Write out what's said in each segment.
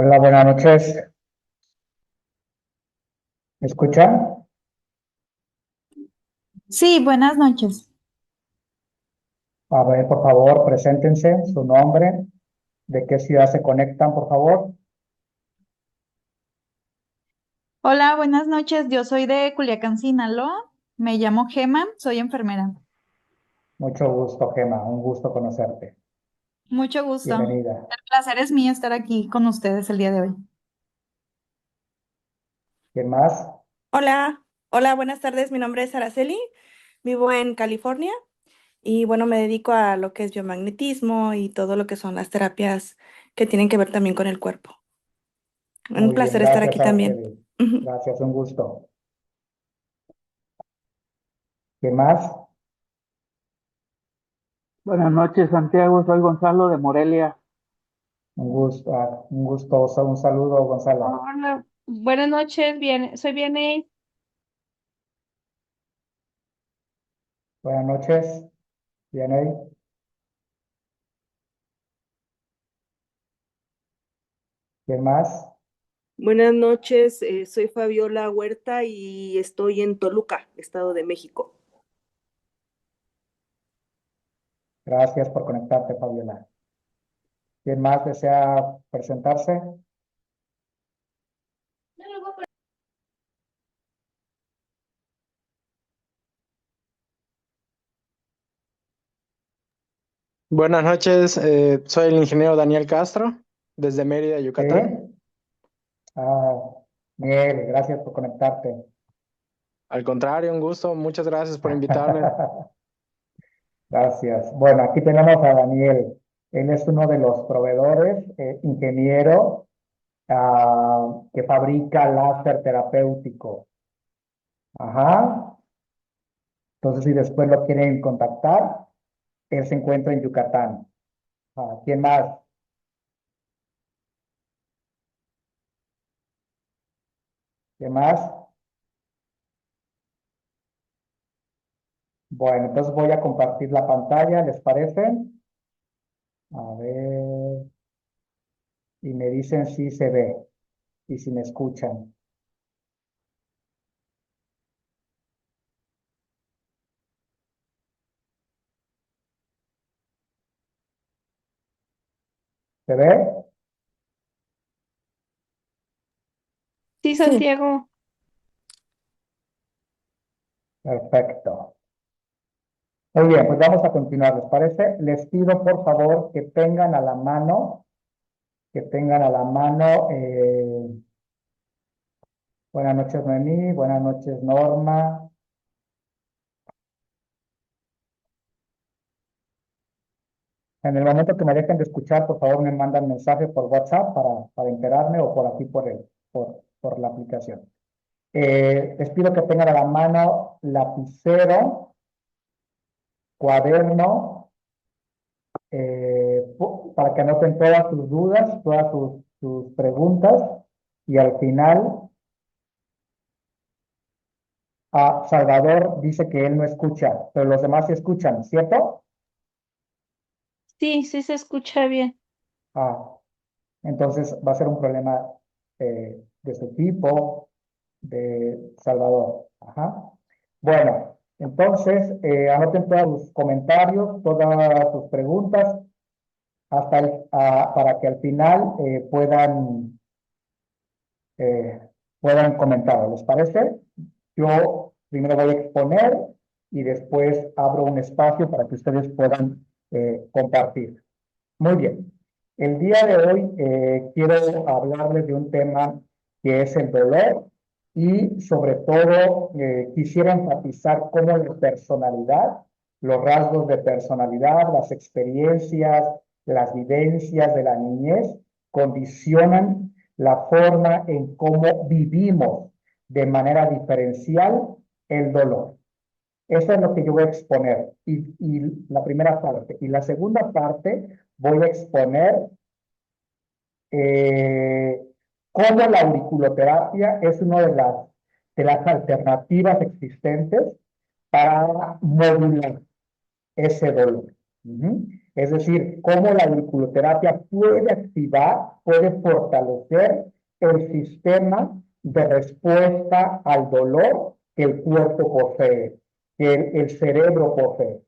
Hola, buenas noches. ¿Me escuchan? Sí, buenas noches. A ver, por favor, preséntense, su nombre, de qué ciudad se conectan, por favor. Hola, buenas noches. Yo soy de Culiacán, Sinaloa. Me llamo Gema, soy enfermera. Mucho gusto, Gema, un gusto conocerte. Mucho gusto. Bienvenida. El placer es mío estar aquí con ustedes el día de hoy. ¿Quién más? Hola, hola, buenas tardes. Mi nombre es Araceli, vivo en California y bueno, me dedico a lo que es biomagnetismo y todo lo que son las terapias que tienen que ver también con el cuerpo. Un Muy bien, placer estar gracias, aquí también. Araceli. Ujú. Gracias, un gusto. ¿Quién más? Buenas noches, Santiago. Soy Gonzalo de Morelia. Un gusto, un saludo, Gonzalo. Hola, buenas noches, bien, soy Vianey. Buenas noches. Bien ahí. ¿Quién más? Buenas noches, soy Fabiola Huerta y estoy en Toluca, Estado de México. Gracias por conectarte, Fabiola. ¿Quién más desea presentarse? Buenas noches, soy el ingeniero Daniel Castro, desde Mérida, ¿Sí? Yucatán. Ah, Miguel, gracias por conectarte. Al contrario, un gusto, muchas gracias por invitarme. Gracias. Bueno, aquí tenemos a Daniel. Él es uno de los proveedores, ingeniero, que fabrica láser terapéutico. Ajá. Entonces, si después lo quieren contactar, él se encuentra en Yucatán. ¿Quién más? ¿Quién más? Bueno, entonces voy a compartir la pantalla, ¿les parece? A ver, y me dicen si se ve y si me escuchan. ¿Se ve? Sí, Sí, Santiago. Perfecto. Muy bien, pues vamos a continuar, ¿les parece? Les pido por favor que tengan a la mano, buenas noches Noemí, buenas noches Norma. En el momento que me dejen de escuchar, por favor me mandan mensaje por WhatsApp para enterarme o por aquí por la aplicación. Les pido que tengan a la mano lapicero, cuaderno, para que anoten todas sus dudas, todas sus preguntas y al final Salvador dice que él no escucha, pero los demás sí escuchan, ¿cierto? Sí, sí se escucha bien. Ah, entonces va a ser un problema de su tipo, de Salvador. Ajá. Bueno, entonces anoten todos sus comentarios, todas sus preguntas, para que al final eh, puedan comentarlo. ¿Les parece? Yo primero voy a exponer y después abro un espacio para que ustedes puedan compartir. Muy bien. El día de hoy quiero hablarles de un tema que es el dolor y sobre todo quisiera enfatizar cómo la personalidad, los rasgos de personalidad, las experiencias, las vivencias de la niñez condicionan la forma en cómo vivimos de manera diferencial el dolor. Eso es lo que yo voy a exponer. Y la primera parte. Y la segunda parte voy a exponer eh, cómo la auriculoterapia es una de las alternativas existentes para modular ese dolor. Ujú. Es decir, cómo la auriculoterapia puede activar, puede fortalecer el sistema de respuesta al dolor que el cuerpo posee, que el cerebro posee,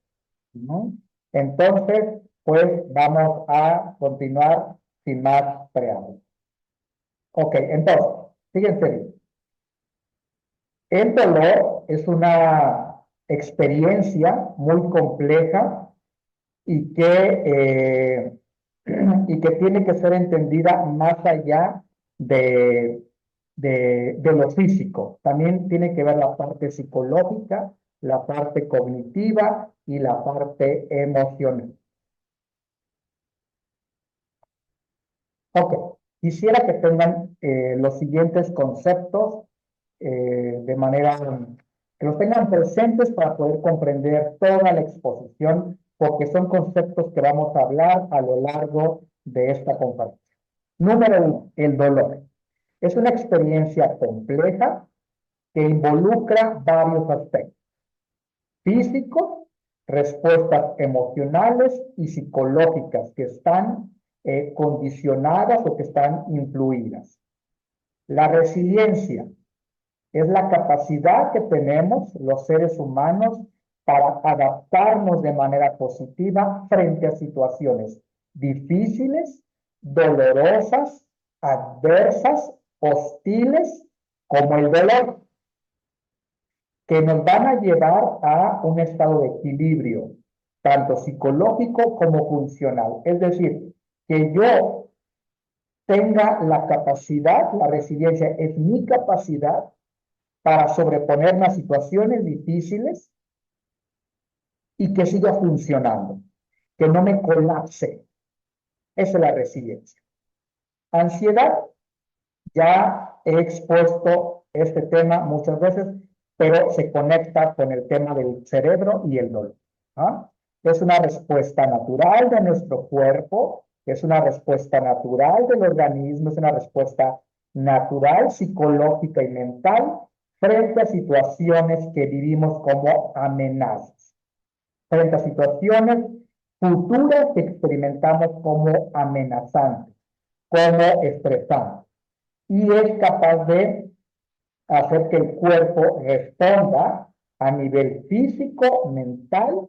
¿no? Entonces, pues vamos a continuar sin más preámbulos. Ok, entonces, fíjense bien. El dolor es una experiencia muy compleja y que, y que tiene que ser entendida más allá de lo físico. También tiene que ver la parte psicológica, la parte cognitiva y la parte emocional. Ok, quisiera que tengan los siguientes conceptos de manera que los tengan presentes para poder comprender toda la exposición, porque son conceptos que vamos a hablar a lo largo de esta conferencia. Número 1, el dolor. Es una experiencia compleja que involucra varios aspectos: físicos, respuestas emocionales y psicológicas que están condicionadas o que están influidas. La resiliencia es la capacidad que tenemos los seres humanos para adaptarnos de manera positiva frente a situaciones difíciles, dolorosas, adversas, hostiles, como el dolor, que nos van a llevar a un estado de equilibrio, tanto psicológico como funcional. Es decir, que yo tenga la capacidad, la resiliencia es mi capacidad para sobreponerme a situaciones difíciles y que siga funcionando, que no me colapse. Esa es la resiliencia. Ansiedad, ya he expuesto este tema muchas veces, pero se conecta con el tema del cerebro y el dolor. ¿Ah? Es una respuesta natural de nuestro cuerpo, es una respuesta natural del organismo, es una respuesta natural, psicológica y mental frente a situaciones que vivimos como amenazas, frente a situaciones futuras que experimentamos como amenazantes, como estresantes. Y es capaz de hacer que el cuerpo responda a nivel físico, mental,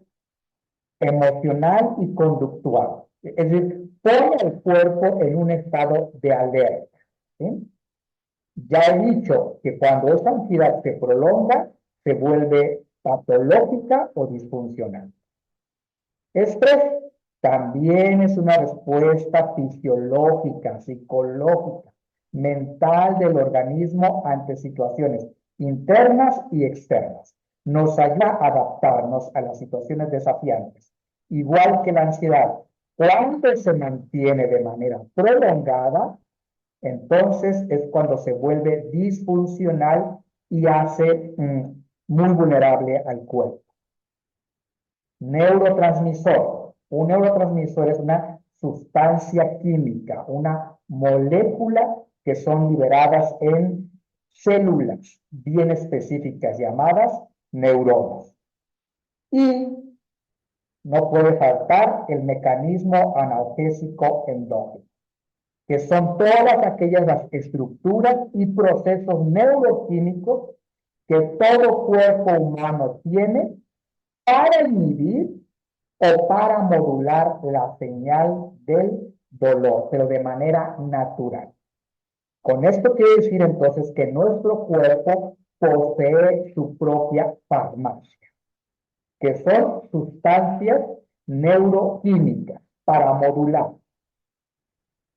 emocional y conductual. Es decir, pone al cuerpo en un estado de alerta. ¿Sí? Ya he dicho que cuando esa ansiedad se prolonga, se vuelve patológica o disfuncional. Estrés también es una respuesta fisiológica, psicológica, mental del organismo ante situaciones internas y externas. Nos ayuda a adaptarnos a las situaciones desafiantes. Igual que la ansiedad, cuando se mantiene de manera prolongada, entonces es cuando se vuelve disfuncional y hace muy vulnerable al cuerpo. Neurotransmisor. Un neurotransmisor es una sustancia química, una molécula que son liberadas en células bien específicas llamadas neuronas. Y no puede faltar el mecanismo analgésico endógeno, que son todas aquellas estructuras y procesos neuroquímicos que todo cuerpo humano tiene para inhibir o para modular la señal del dolor, pero de manera natural. Con esto quiere decir entonces que nuestro cuerpo posee su propia farmacia, que son sustancias neuroquímicas para modular.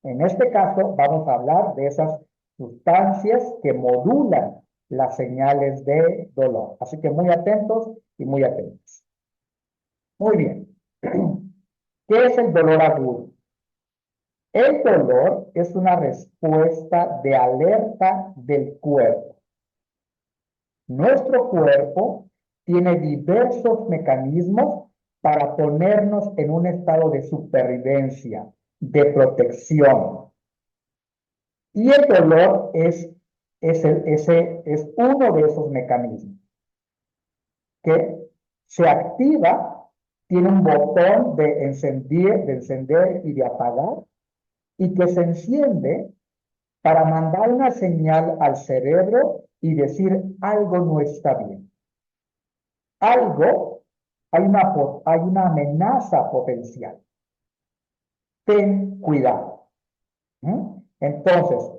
En este caso vamos a hablar de esas sustancias que modulan las señales de dolor. Así que muy atentos y muy atentos. Muy bien. ¿Qué es el dolor agudo? El dolor es una respuesta de alerta del cuerpo. Nuestro cuerpo tiene diversos mecanismos para ponernos en un estado de supervivencia, de protección. Y el dolor es uno de esos mecanismos que se activa tiene un botón de encender y de apagar, y que se enciende para mandar una señal al cerebro y decir algo no está bien. Hay una amenaza potencial. Ten cuidado. Entonces,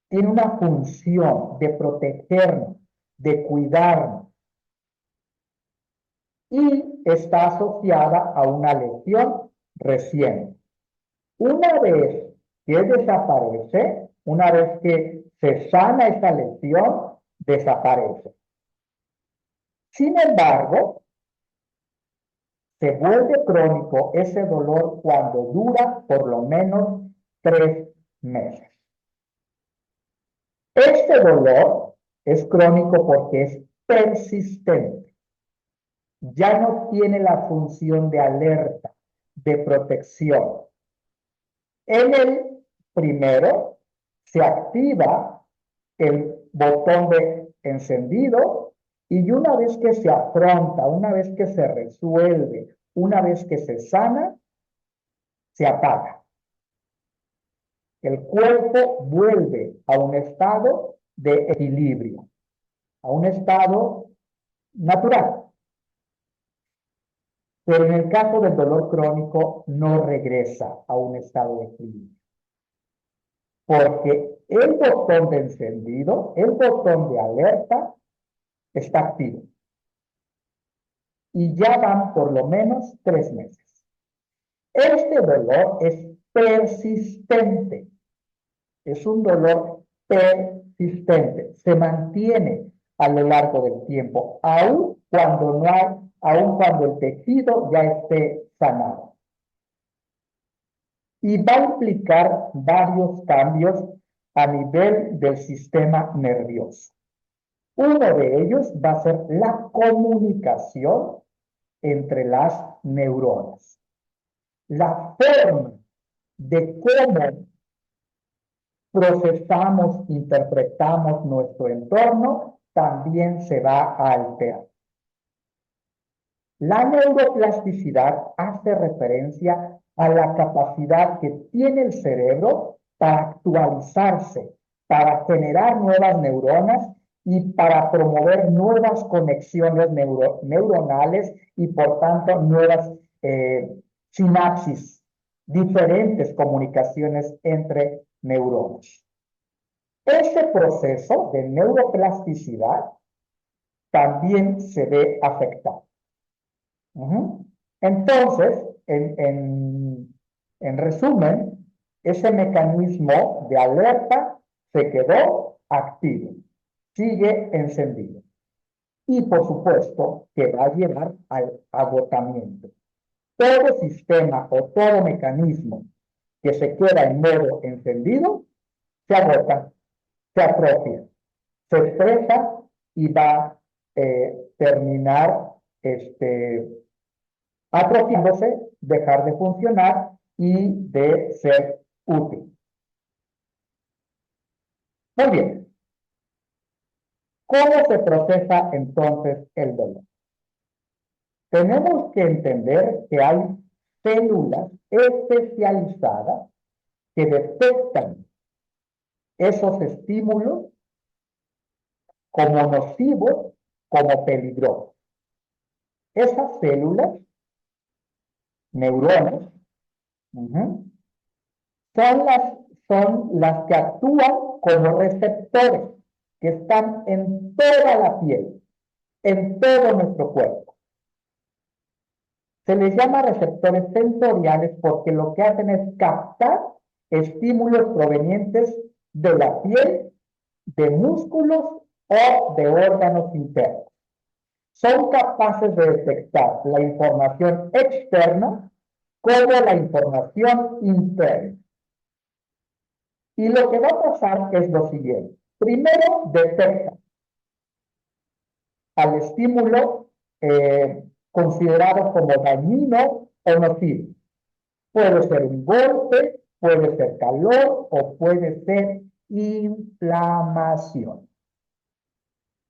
tiene una función de protegernos, de cuidarnos, y está asociada a una lesión reciente. Una vez que desaparece, una vez que se sana esa lesión, desaparece. Sin embargo, se vuelve crónico ese dolor cuando dura por lo menos 3 meses. Este dolor es crónico porque es persistente. Ya no tiene la función de alerta, de protección. En el primero se activa el botón de encendido, y una vez que se afronta, una vez que se resuelve, una vez que se sana, se apaga. El cuerpo vuelve a un estado de equilibrio, a un estado natural. Pero en el caso del dolor crónico no regresa a un estado de equilibrio, porque el botón de encendido, el botón de alerta, está activo. Y ya van por lo menos 3 meses. Este dolor es persistente. Es un dolor persistente. Se mantiene a lo largo del tiempo, aun cuando el tejido ya esté sanado. Y va a implicar varios cambios a nivel del sistema nervioso. Uno de ellos va a ser la comunicación entre las neuronas. La forma de cómo procesamos, interpretamos nuestro entorno también se va a alterar. La neuroplasticidad hace referencia a la capacidad que tiene el cerebro para actualizarse, para generar nuevas neuronas y para promover nuevas conexiones neuronales y por tanto nuevas sinapsis, diferentes comunicaciones entre neuronas. Ese proceso de neuroplasticidad también se ve afectado. Entonces, en resumen, ese mecanismo de alerta se quedó activo, sigue encendido. Y por supuesto que va a llevar al agotamiento. Todo sistema o todo mecanismo que se queda en modo encendido se agota, se atrofia, se estresa y va a terminar atrofiándose, dejar de funcionar y de ser útil. Muy bien. ¿Cómo se procesa entonces el dolor? Tenemos que entender que hay células especializadas que detectan esos estímulos como nocivos, como peligrosos. Esas células, neuronas, son las que actúan como receptores que están en toda la piel, en todo nuestro cuerpo. Se les llama receptores sensoriales porque lo que hacen es captar estímulos provenientes de la piel, de músculos o de órganos internos. Son capaces de detectar la información externa como la información interna. Y lo que va a pasar es lo siguiente. Primero, detecta al estímulo considerado como dañino o nocivo. Puede ser un golpe, puede ser calor o puede ser inflamación.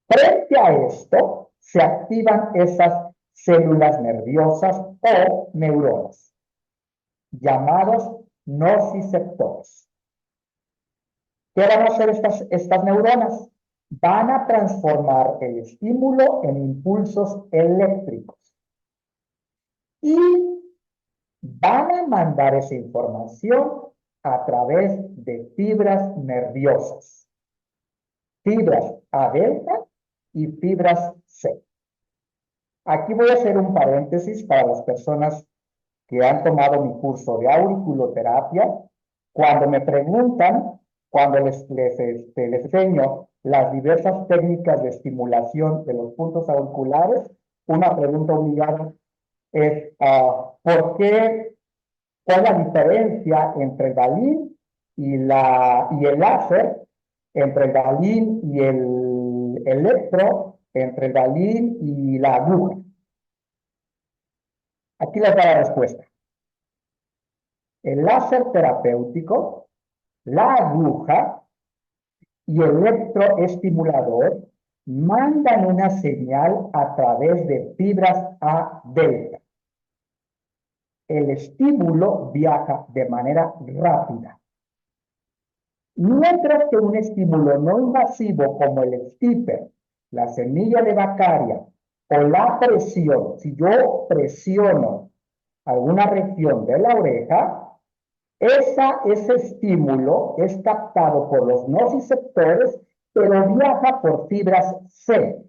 Frente a esto, se activan esas células nerviosas o neuronas, llamados nociceptores. ¿Qué van a hacer estas neuronas? Van a transformar el estímulo en impulsos eléctricos y van a mandar esa información a través de fibras nerviosas, fibras A delta y fibras C. Aquí voy a hacer un paréntesis para las personas que han tomado mi curso de auriculoterapia. Cuando me preguntan, cuando les enseño las diversas técnicas de estimulación de los puntos auriculares, una pregunta obligada es, ¿por qué? ¿Cuál es la diferencia entre el balín y el láser, entre el balín y el electro, entre el balín y la aguja? Aquí les da la respuesta. El láser terapéutico, la aguja y el electroestimulador mandan una señal a través de fibras A delta. El estímulo viaja de manera rápida. Mientras que un estímulo no invasivo como el stipper, la semilla de Baccaria o la presión, si yo presiono alguna región de la oreja, ese estímulo es captado por los nociceptores, pero viaja por fibras C.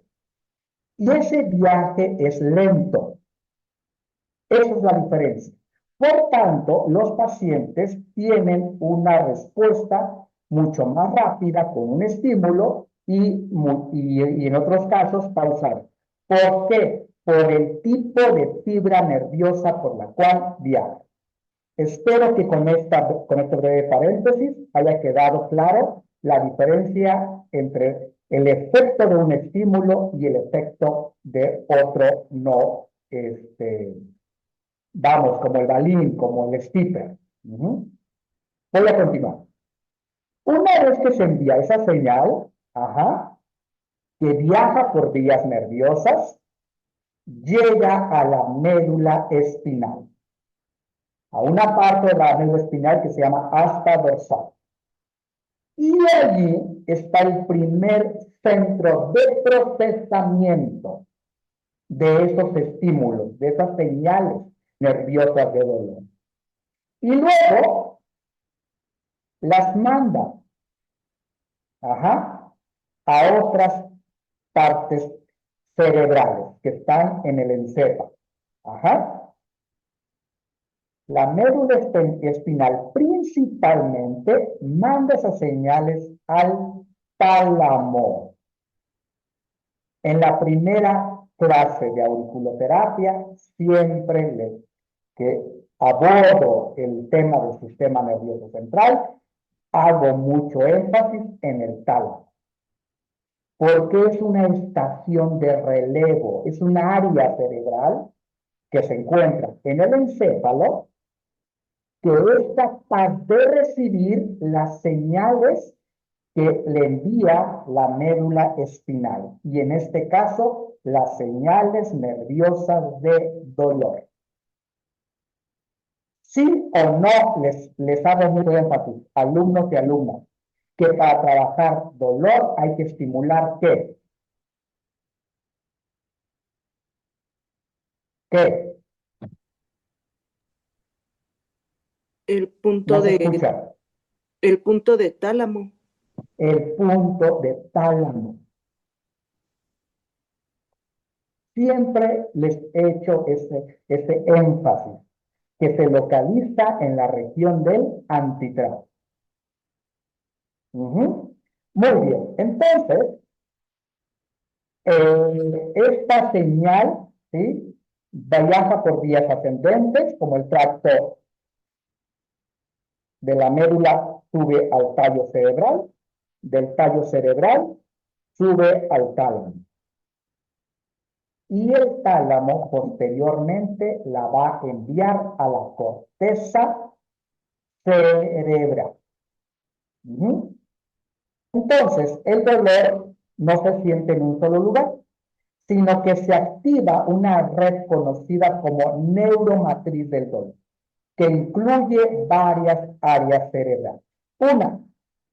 Y ese viaje es lento. Esa es la diferencia. Por tanto, los pacientes tienen una respuesta mucho más rápida con un estímulo y en otros casos pausada. ¿Por qué? Por el tipo de fibra nerviosa por la cual viaja. Espero que con este breve paréntesis haya quedado claro la diferencia entre el efecto de un estímulo y el efecto de otro no, vamos, como el balín, como el stipper. Voy a continuar. Una vez que se envía esa señal, que viaja por vías nerviosas, llega a la médula espinal, a una parte de la médula espinal que se llama asta dorsal. Y allí está el primer centro de procesamiento de esos estímulos, de esas señales nerviosas de dolor. Y luego las manda a otras partes cerebrales que están en el encéfalo. La médula espinal principalmente manda esas señales al tálamo. En la primera clase de auriculoterapia siempre que abordo el tema del sistema nervioso central, hago mucho énfasis en el tálamo, porque es una estación de relevo, es un área cerebral que se encuentra en el encéfalo, que es capaz de recibir las señales que le envía la médula espinal, y en este caso, las señales nerviosas de dolor. Sí o no les hago mucho énfasis, alumnos y alumnas, que para trabajar dolor hay que estimular ¿qué? ¿Qué? El ¿Me punto has de, escuchado? el punto de tálamo. El punto de tálamo. Siempre les he hecho ese énfasis, que se localiza en la región del antitrato. Muy bien, entonces, esta señal, ¿sí?, viaja por vías ascendentes, como el tracto de la médula sube al tallo cerebral, del tallo cerebral sube al tálamo. Y el tálamo posteriormente la va a enviar a la corteza cerebral. Entonces, el dolor no se siente en un solo lugar, sino que se activa una red conocida como neuromatriz del dolor, que incluye varias áreas cerebrales. Una,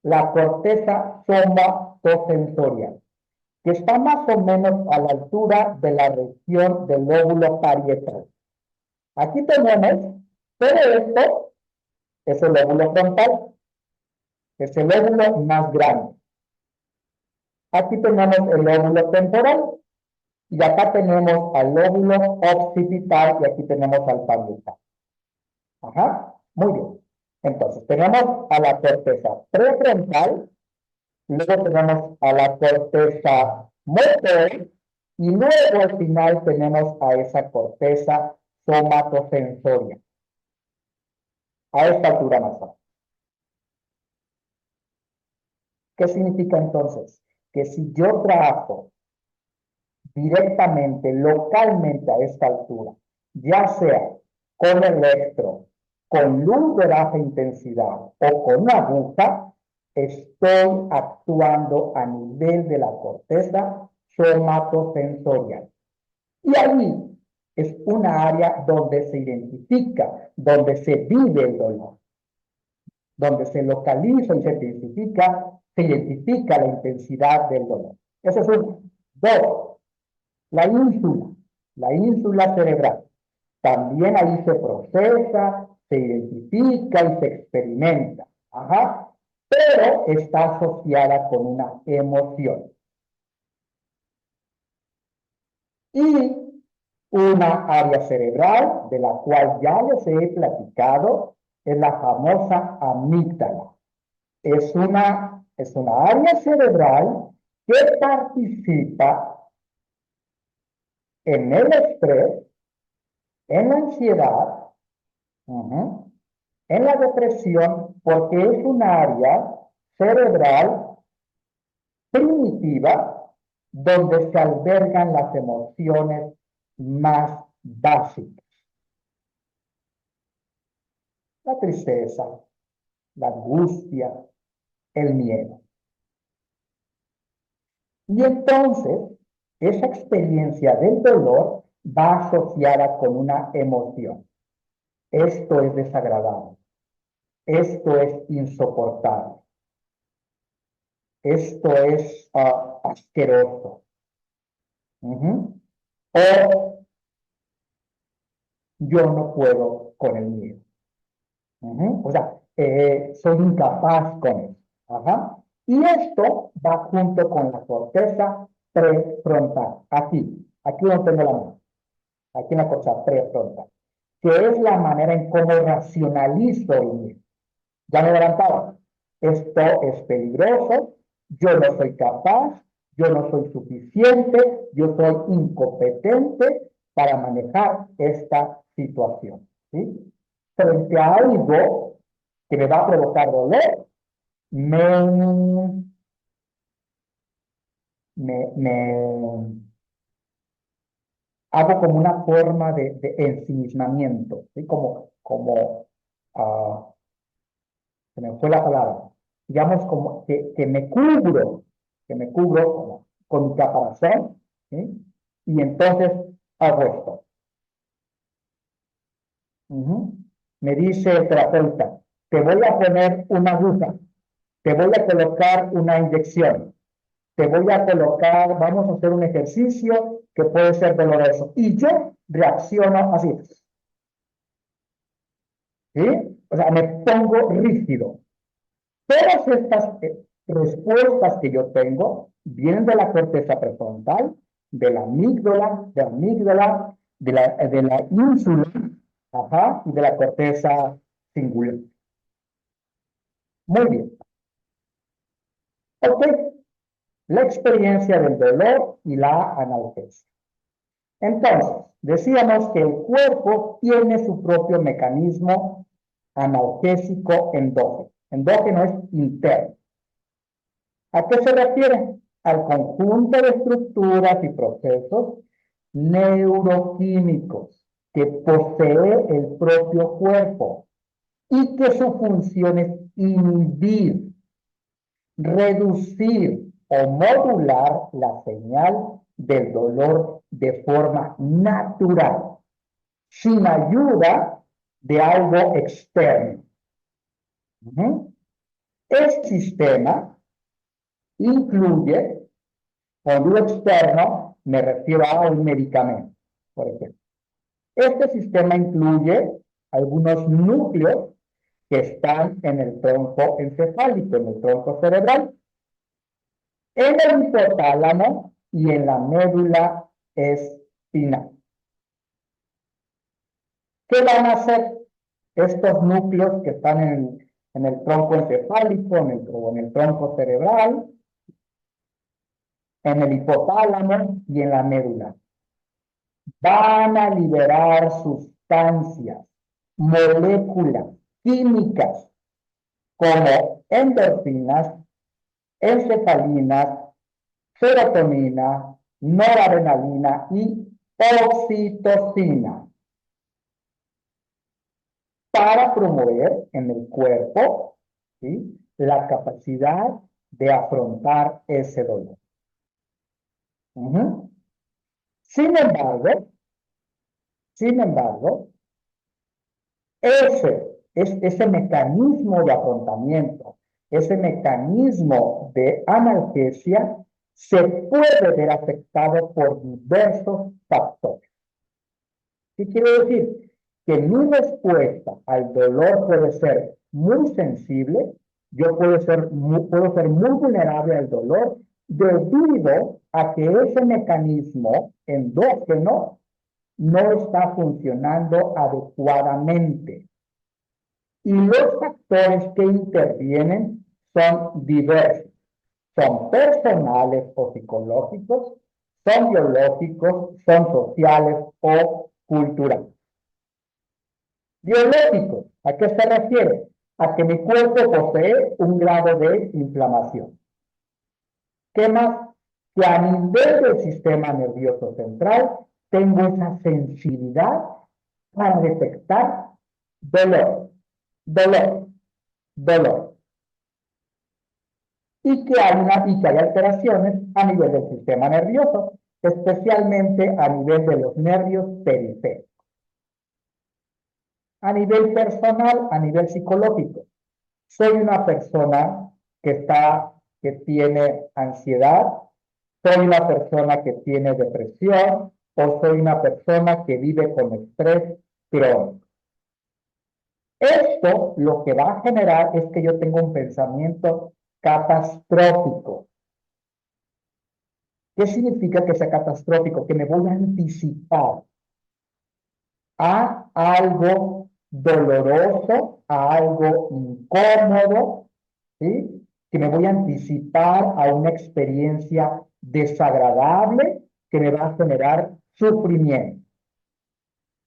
la corteza somatosensorial, que está más o menos a la altura de la región del lóbulo parietal. Aquí tenemos, todo esto es el lóbulo frontal, es el lóbulo más grande. Aquí tenemos el lóbulo temporal, y acá tenemos al lóbulo occipital, y aquí tenemos al parietal. Ajá, muy bien. Entonces, tenemos a la corteza prefrontal, luego tenemos a la corteza motor, y luego al final tenemos a esa corteza somatosensoria, a esta altura más alta. ¿Qué significa entonces? Que si yo trabajo directamente, localmente a esta altura, ya sea con electro, con luz de baja intensidad o con una aguja, estoy actuando a nivel de la corteza somatosensorial. Y ahí es una área donde se identifica, donde se vive el dolor, donde se localiza y se identifica la intensidad del dolor. Eso es uno. Dos, la ínsula cerebral. También ahí se procesa, se identifica y se experimenta. Ajá. Pero está asociada con una emoción. Y una área cerebral, de la cual ya les he platicado, es la famosa amígdala. Es una área cerebral que participa en el estrés, en la ansiedad, en la depresión, porque es un área cerebral primitiva donde se albergan las emociones más básicas. La tristeza, la angustia, el miedo. Y entonces, esa experiencia del dolor va asociada con una emoción. Esto es desagradable. Esto es insoportable. Esto es asqueroso. O yo no puedo con el miedo. O sea, soy incapaz con eso. Ajá. Y esto va junto con la corteza prefrontal. Aquí no tengo la mano. Aquí en la corteza prefrontal. Que es la manera en cómo racionalizo el miedo. Ya me adelantaba. Esto es peligroso. Yo no soy capaz. Yo no soy suficiente. Yo soy incompetente para manejar esta situación. ¿Sí? Frente a algo que me va a provocar dolor, me hago como una forma de ensimismamiento, ¿sí? Se me fue la palabra, digamos como que me cubro con mi caparazón, ¿sí? Y entonces hago esto. Me dice el terapeuta, te voy a poner una aguja, te voy a colocar una inyección, te voy a colocar, vamos a hacer un ejercicio que puede ser doloroso. Y yo reacciono así. ¿Sí? O sea, me pongo rígido. Todas estas respuestas que yo tengo vienen de la corteza prefrontal, de la amígdala, de la ínsula, ajá, y de la corteza singular. Muy bien. Ok. La experiencia del dolor y la analgesia. Entonces, decíamos que el cuerpo tiene su propio mecanismo analgésico endógeno. Endógeno es interno. ¿A qué se refiere? Al conjunto de estructuras y procesos neuroquímicos que posee el propio cuerpo y que su función es inhibir, reducir o modular la señal del dolor de forma natural, sin ayuda de algo externo. Este sistema incluye, cuando digo externo, me refiero a un medicamento, por ejemplo. Este sistema incluye algunos núcleos que están en el tronco encefálico, en el tronco cerebral, en el hipotálamo y en la médula espinal. ¿Qué van a hacer estos núcleos que están en el tronco encefálico, en el tronco cerebral, en el hipotálamo y en la médula? Van a liberar sustancias, moléculas químicas como endorfinas, encefalinas, serotonina, noradrenalina y oxitocina para promover en el cuerpo, ¿sí?, la capacidad de afrontar ese dolor. Sin embargo, ese mecanismo de afrontamiento, ese mecanismo de analgesia, se puede ver afectado por diversos factores. ¿Qué quiere decir? Que mi respuesta al dolor puede ser muy sensible, yo puedo ser muy vulnerable al dolor debido a que ese mecanismo endógeno no está funcionando adecuadamente. Y los factores que intervienen son diversos. Son personales o psicológicos, son biológicos, son sociales o culturales. Biológicos, ¿a qué se refiere? A que mi cuerpo posee un grado de inflamación. ¿Qué más? Que a nivel del sistema nervioso central tengo esa sensibilidad para detectar dolor, dolor, dolor. Y que hay alteraciones a nivel del sistema nervioso, especialmente a nivel de los nervios periféricos. A nivel personal, a nivel psicológico, soy una persona que tiene ansiedad, soy una persona que tiene depresión o soy una persona que vive con estrés crónico. Esto lo que va a generar es que yo tenga un pensamiento catastrófico. ¿Qué significa que sea catastrófico? Que me voy a anticipar a algo doloroso, a algo incómodo, ¿sí? Que me voy a anticipar a una experiencia desagradable que me va a generar sufrimiento.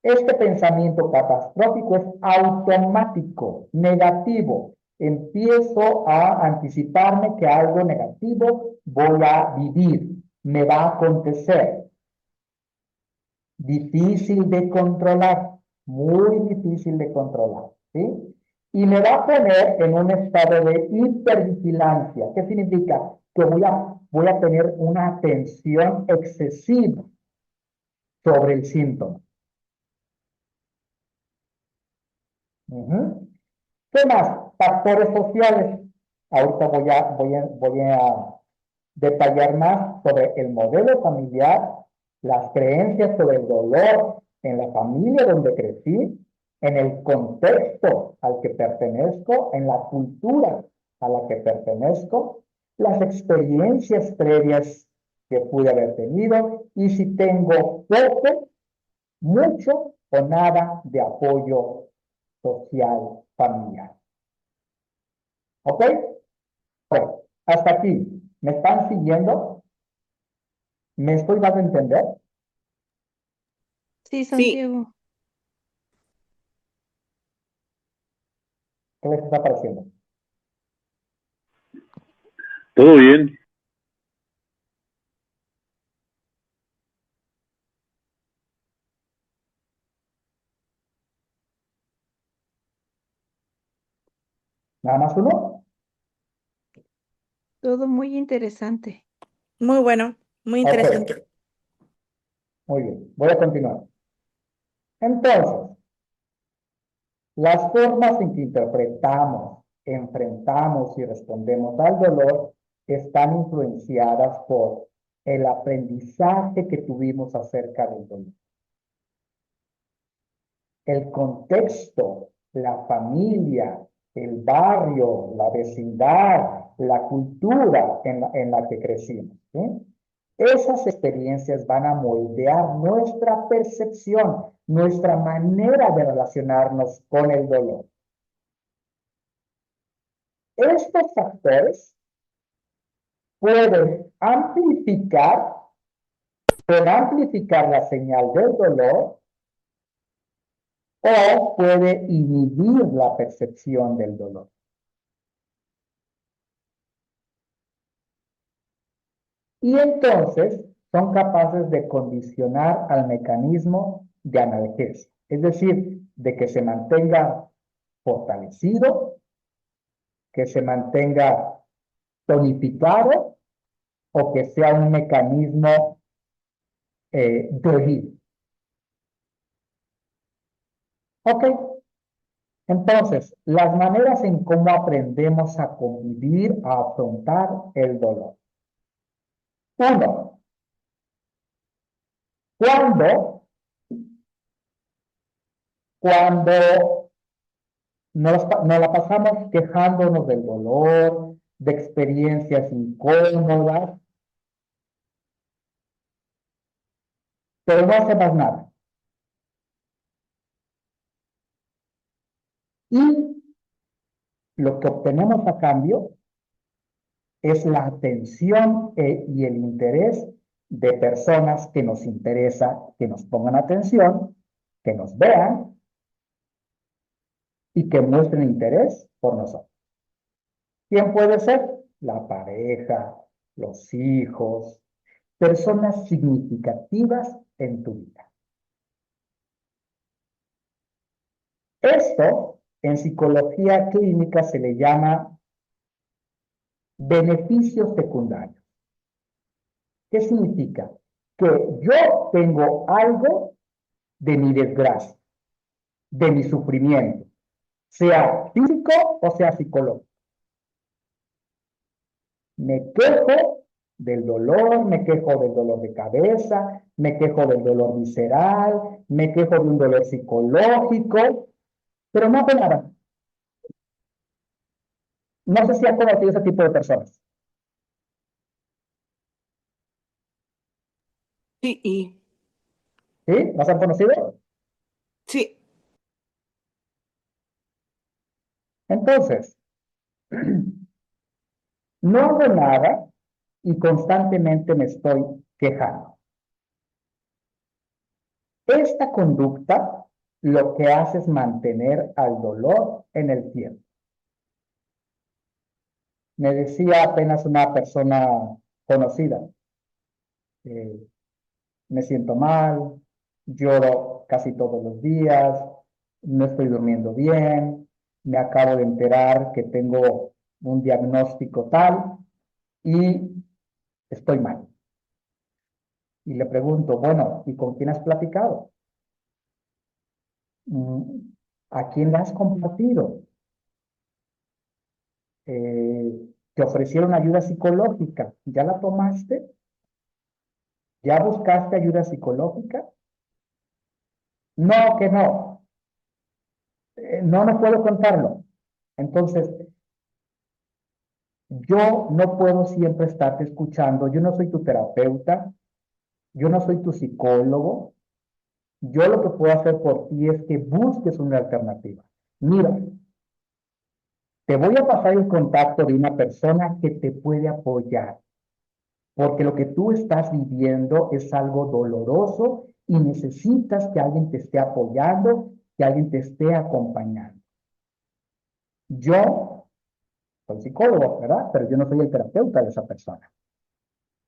Este pensamiento catastrófico es automático, negativo. Empiezo a anticiparme que algo negativo voy a vivir, me va a acontecer. Difícil de controlar, muy difícil de controlar, ¿sí? Y me va a poner en un estado de hipervigilancia. ¿Qué significa? Que voy a tener una atención excesiva sobre el síntoma. ¿Qué más? Factores sociales. Ahorita voy a detallar más sobre el modelo familiar, las creencias sobre el dolor en la familia donde crecí, en el contexto al que pertenezco, en la cultura a la que pertenezco, las experiencias previas que pude haber tenido y si tengo poco, mucho o nada de apoyo social familiar. ¿Ok? Bueno, hasta aquí. ¿Me están siguiendo? ¿Me estoy dando a entender? Sí, Sí, Santiago. ¿Qué les está pareciendo? Todo bien. ¿Nada más uno? Todo muy interesante. Muy bueno, muy Ok, interesante. muy bien. Voy a continuar. Entonces, las formas en que interpretamos, enfrentamos y respondemos al dolor están influenciadas por el aprendizaje que tuvimos acerca del dolor. El contexto, la familia, el barrio, la vecindad, la cultura en la que crecimos, ¿sí? Esas experiencias van a moldear nuestra percepción, nuestra manera de relacionarnos con el dolor. Estos factores pueden amplificar la señal del dolor o puede inhibir la percepción del dolor. Y entonces son capaces de condicionar al mecanismo de analgesia, es decir, de que se mantenga fortalecido, que se mantenga tonificado o que sea un mecanismo débil. Ok, entonces, las maneras en cómo aprendemos a convivir, a afrontar el dolor. Uno, cuando nos la pasamos quejándonos del dolor, de experiencias incómodas, pero no hacemos nada. Y lo que obtenemos a cambio es la atención y el interés de personas que nos interesa, que nos pongan atención, que nos vean y que muestren interés por nosotros. ¿Quién puede ser? La pareja, los hijos, personas significativas en tu vida. Esto en psicología clínica se le llama beneficios secundarios. ¿Qué significa? Que yo tengo algo de mi desgracia, de mi sufrimiento, sea físico o sea psicológico. Me quejo del dolor, me quejo del dolor de cabeza, me quejo del dolor visceral, me quejo de un dolor psicológico, pero no hago nada. No sé si has conocido ese tipo de personas. Sí, ¿Sí? ¿Las han conocido? sí, Entonces, no hago nada y constantemente me estoy quejando. Esta conducta lo que hace es mantener al dolor en el tiempo. Me decía apenas una persona conocida, me siento mal, lloro casi todos los días, no estoy durmiendo bien, me acabo de enterar que tengo un diagnóstico tal y estoy mal. Y le pregunto, bueno, ¿y con quién has platicado? ¿A quién le has compartido? ¿Te ofrecieron ayuda psicológica? ¿Ya la tomaste? ¿Ya buscaste ayuda psicológica? No, que no. No puedo contarlo. Entonces, yo no puedo siempre estarte escuchando. Yo no soy tu terapeuta. Yo no soy tu psicólogo. Yo lo que puedo hacer por ti es que busques una alternativa. Mira, te voy a pasar el contacto de una persona que te puede apoyar, porque lo que tú estás viviendo es algo doloroso y necesitas que alguien te esté apoyando, que alguien te esté acompañando. Yo soy psicólogo, ¿verdad? Pero yo no soy el terapeuta de esa persona.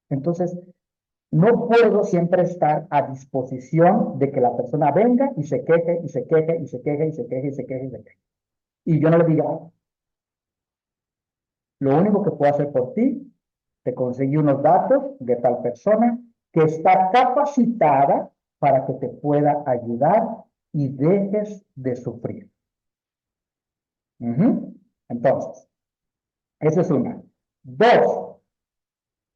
Entonces, no puedo siempre estar a disposición de que la persona venga y se queje, y se queje, y se queje, y se queje, y se queje, y se queje. Y yo no le diga, Lo único que puedo hacer por ti, te conseguí unos datos de tal persona que está capacitada para que te pueda ayudar y dejes de sufrir. Entonces, esa es una. Dos,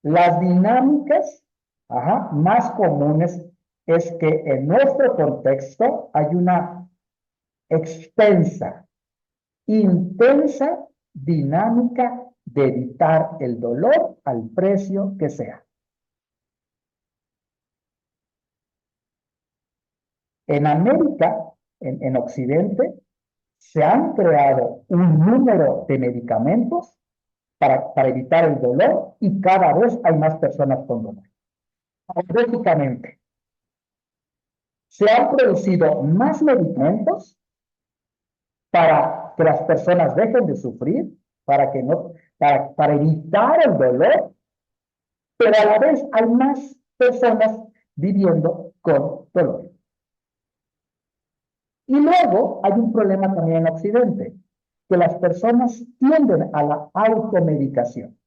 las dinámicas más comunes es que en nuestro contexto hay una extensa, intensa dinámica de evitar el dolor al precio que sea. En América, en Occidente, se han creado un número de medicamentos para evitar el dolor y cada vez hay más personas con dolor. Paradójicamente, se han producido más medicamentos para que las personas dejen de sufrir, para evitar el dolor, pero a la vez hay más personas viviendo con dolor. Y luego hay un problema también en Occidente, que las personas tienden a la automedicación.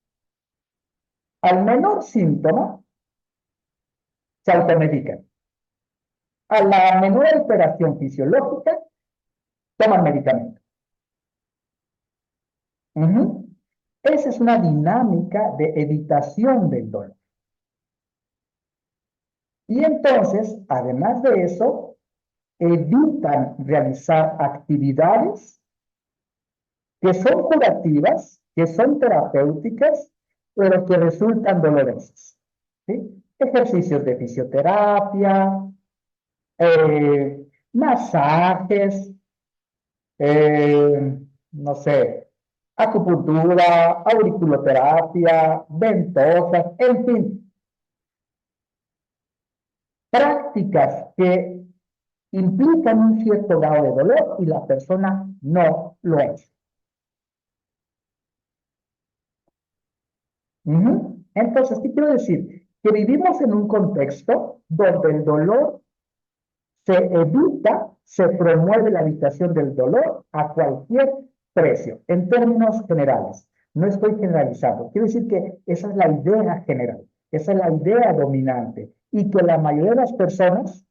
Al menor síntoma, se automedican. A la menor alteración fisiológica, toman medicamento. Esa es una dinámica de evitación del dolor. Y entonces, además de eso, evitan realizar actividades que son curativas, que son terapéuticas, pero que resultan dolorosas. ¿Sí? Ejercicios de fisioterapia, masajes, no sé, acupuntura, auriculoterapia, ventosas, en fin, prácticas que implican un cierto grado de dolor y la persona no lo hace. Entonces, ¿qué quiero decir? Que vivimos en un contexto donde el dolor se evita, se promueve la evitación del dolor a cualquier precio, en términos generales. No estoy generalizando. Quiero decir que esa es la idea general, esa es la idea dominante y que la mayoría de las personas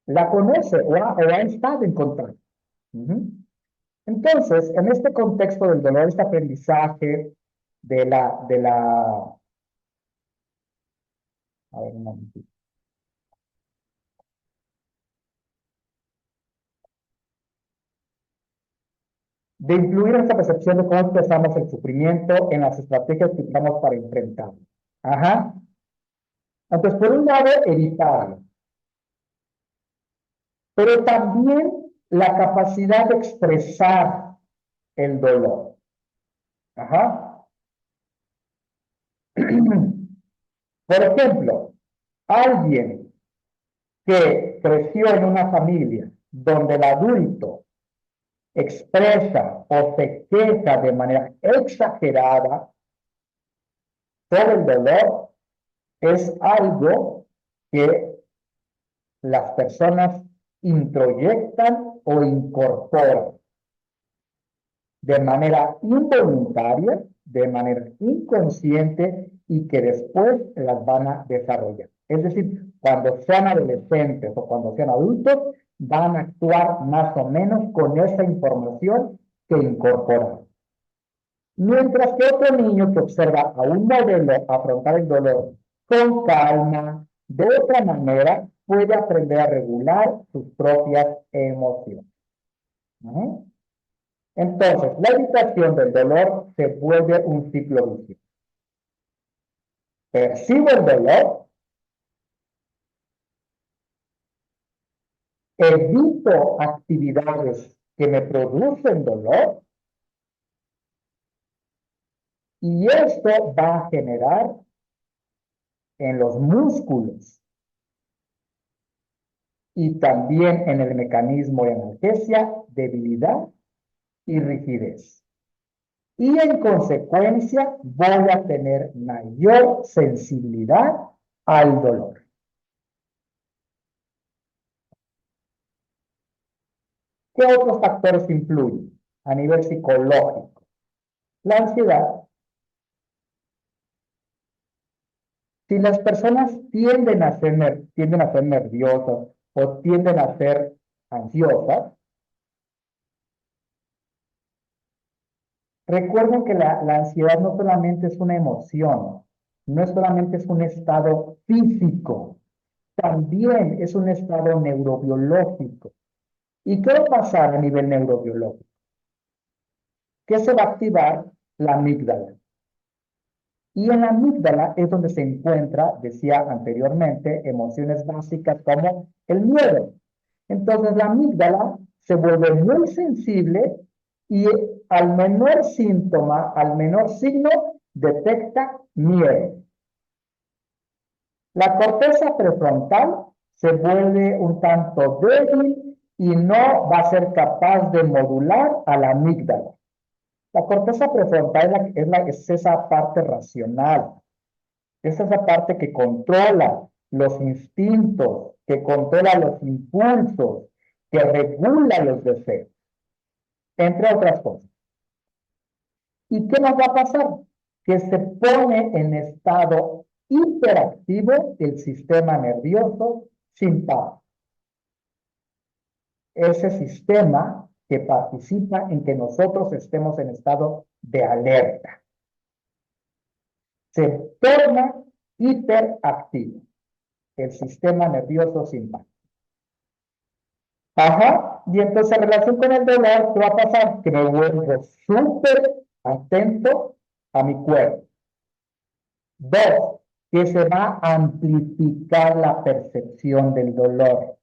la conoce o ha estado en contacto. Entonces, en este contexto del dolor, este aprendizaje a ver, un momentito. De influir en esta percepción de cómo expresamos el sufrimiento en las estrategias que usamos para enfrentarlo. Entonces, por un lado, evitarlo, pero también la capacidad de expresar el dolor. Por ejemplo, alguien que creció en una familia donde el adulto expresa o se queja de manera exagerada sobre el dolor, es algo que las personas introyectan o incorporan de manera involuntaria, de manera inconsciente y que después las van a desarrollar. Es decir, cuando sean adolescentes o cuando sean adultos, van a actuar más o menos con esa información que incorporan. Mientras que otro niño que observa a un modelo afrontar el dolor con calma, de otra manera, puede aprender a regular sus propias emociones. Entonces, la evitación del dolor se vuelve un ciclo vicioso. Percibo el dolor, evito actividades que me producen dolor, y esto va a generar en los músculos y también en el mecanismo de analgesia debilidad y rigidez. Y en consecuencia voy a tener mayor sensibilidad al dolor. ¿Qué otros factores influyen a nivel psicológico? La ansiedad, si las personas tienden a ser nerviosas o tienden a ser ansiosas, recuerden que la ansiedad no solamente es una emoción, no solamente es un estado físico, también es un estado neurobiológico. ¿Y qué va a pasar a nivel neurobiológico? Que se va a activar la amígdala. Y en la amígdala es donde se encuentra, decía anteriormente, emociones básicas como el miedo. Entonces la amígdala se vuelve muy sensible y al menor síntoma, al menor signo, detecta miedo. La corteza prefrontal se vuelve un tanto débil y no va a ser capaz de modular a la amígdala. La corteza prefrontal es esa parte racional, es esa parte que controla los instintos, que controla los impulsos, que regula los deseos, entre otras cosas. ¿Y qué nos va a pasar? Que se pone en estado hiperactivo el sistema nervioso simpático. Ese sistema que participa en que nosotros estemos en estado de alerta. Se torna hiperactivo el sistema nervioso simpático. Ajá, y entonces en relación con el dolor, ¿qué va a pasar? Que me vuelvo súper atento a mi cuerpo. Dos, que se va a amplificar la percepción del dolor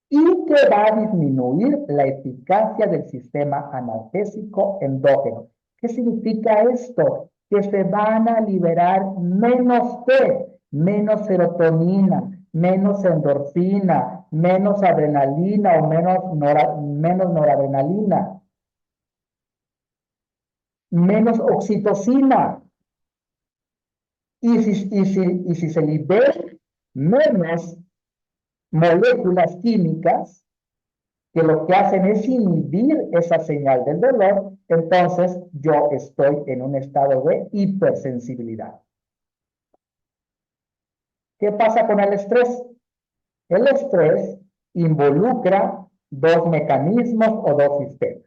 y que va a disminuir la eficacia del sistema analgésico endógeno. ¿Qué significa esto? Que se van a liberar menos T, menos serotonina, menos endorfina, menos adrenalina o menos noradrenalina, menos oxitocina. Y si se liberan menos moléculas químicas que lo que hacen es inhibir esa señal del dolor, entonces yo estoy en un estado de hipersensibilidad. ¿Qué pasa con el estrés? El estrés involucra dos mecanismos o dos sistemas.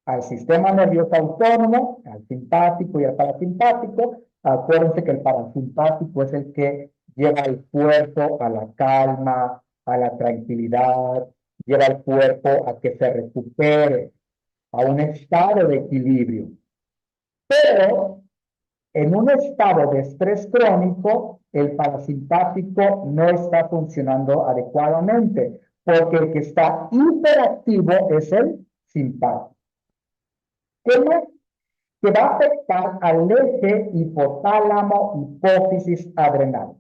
Al sistema nervioso autónomo, al simpático y al parasimpático. Acuérdense que el parasimpático es el que lleva el cuerpo a la calma, a la tranquilidad, lleva el cuerpo a que se recupere, a un estado de equilibrio. Pero en un estado de estrés crónico, el parasimpático no está funcionando adecuadamente, porque el que está hiperactivo es el simpático. ¿Qué más? Que va a afectar al eje hipotálamo-hipófisis adrenal.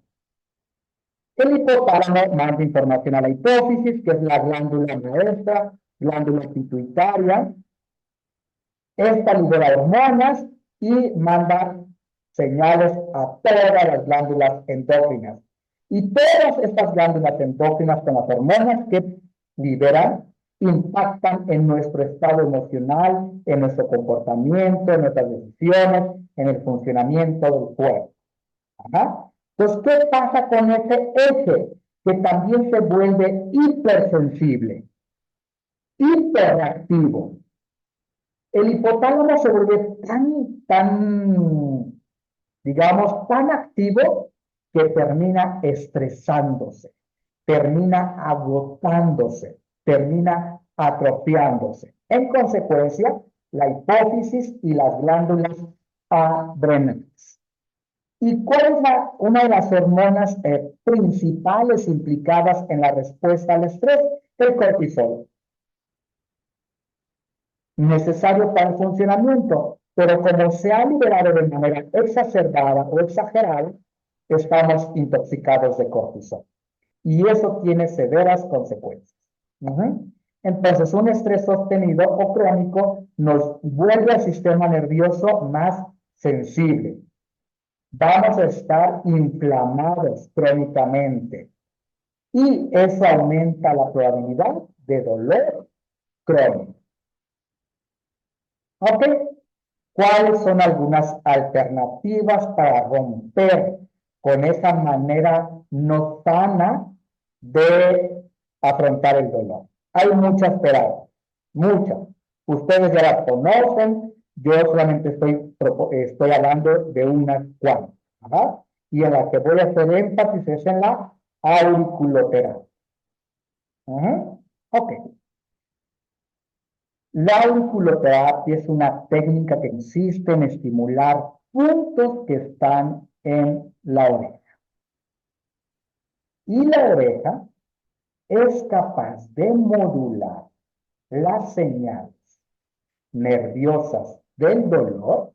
El hipotálamo manda información a la hipófisis, que es la glándula maestra, glándula pituitaria. Esta libera hormonas y manda señales a todas las glándulas endócrinas. Y todas estas glándulas endócrinas con las hormonas que liberan impactan en nuestro estado emocional, en nuestro comportamiento, en nuestras decisiones, en el funcionamiento del cuerpo. Ajá. Entonces, ¿qué pasa con ese eje? Que también se vuelve hipersensible, hiperactivo. El hipotálamo se vuelve digamos, tan activo que termina estresándose, termina agotándose, termina atrofiándose. En consecuencia, la hipófisis y las glándulas adrenales. ¿Y cuál es una de las hormonas principales implicadas en la respuesta al estrés? El cortisol. Necesario para el funcionamiento, pero como se ha liberado de manera exacerbada o exagerada, estamos intoxicados de cortisol. Y eso tiene severas consecuencias. Entonces, un estrés sostenido o crónico nos vuelve al sistema nervioso más sensible. Vamos a estar inflamados crónicamente. Y eso aumenta la probabilidad de dolor crónico. ¿Ok? ¿Cuáles son algunas alternativas para romper con esa manera no sana de afrontar el dolor? Hay muchas terapias, muchas. Ustedes ya las conocen, yo solamente estoy hablando de unas cuantas, ¿verdad? Y en la que voy a hacer énfasis es en la auriculoterapia. Ok. La auriculoterapia es una técnica que consiste en estimular puntos que están en la oreja. Y la oreja es capaz de modular las señales nerviosas del dolor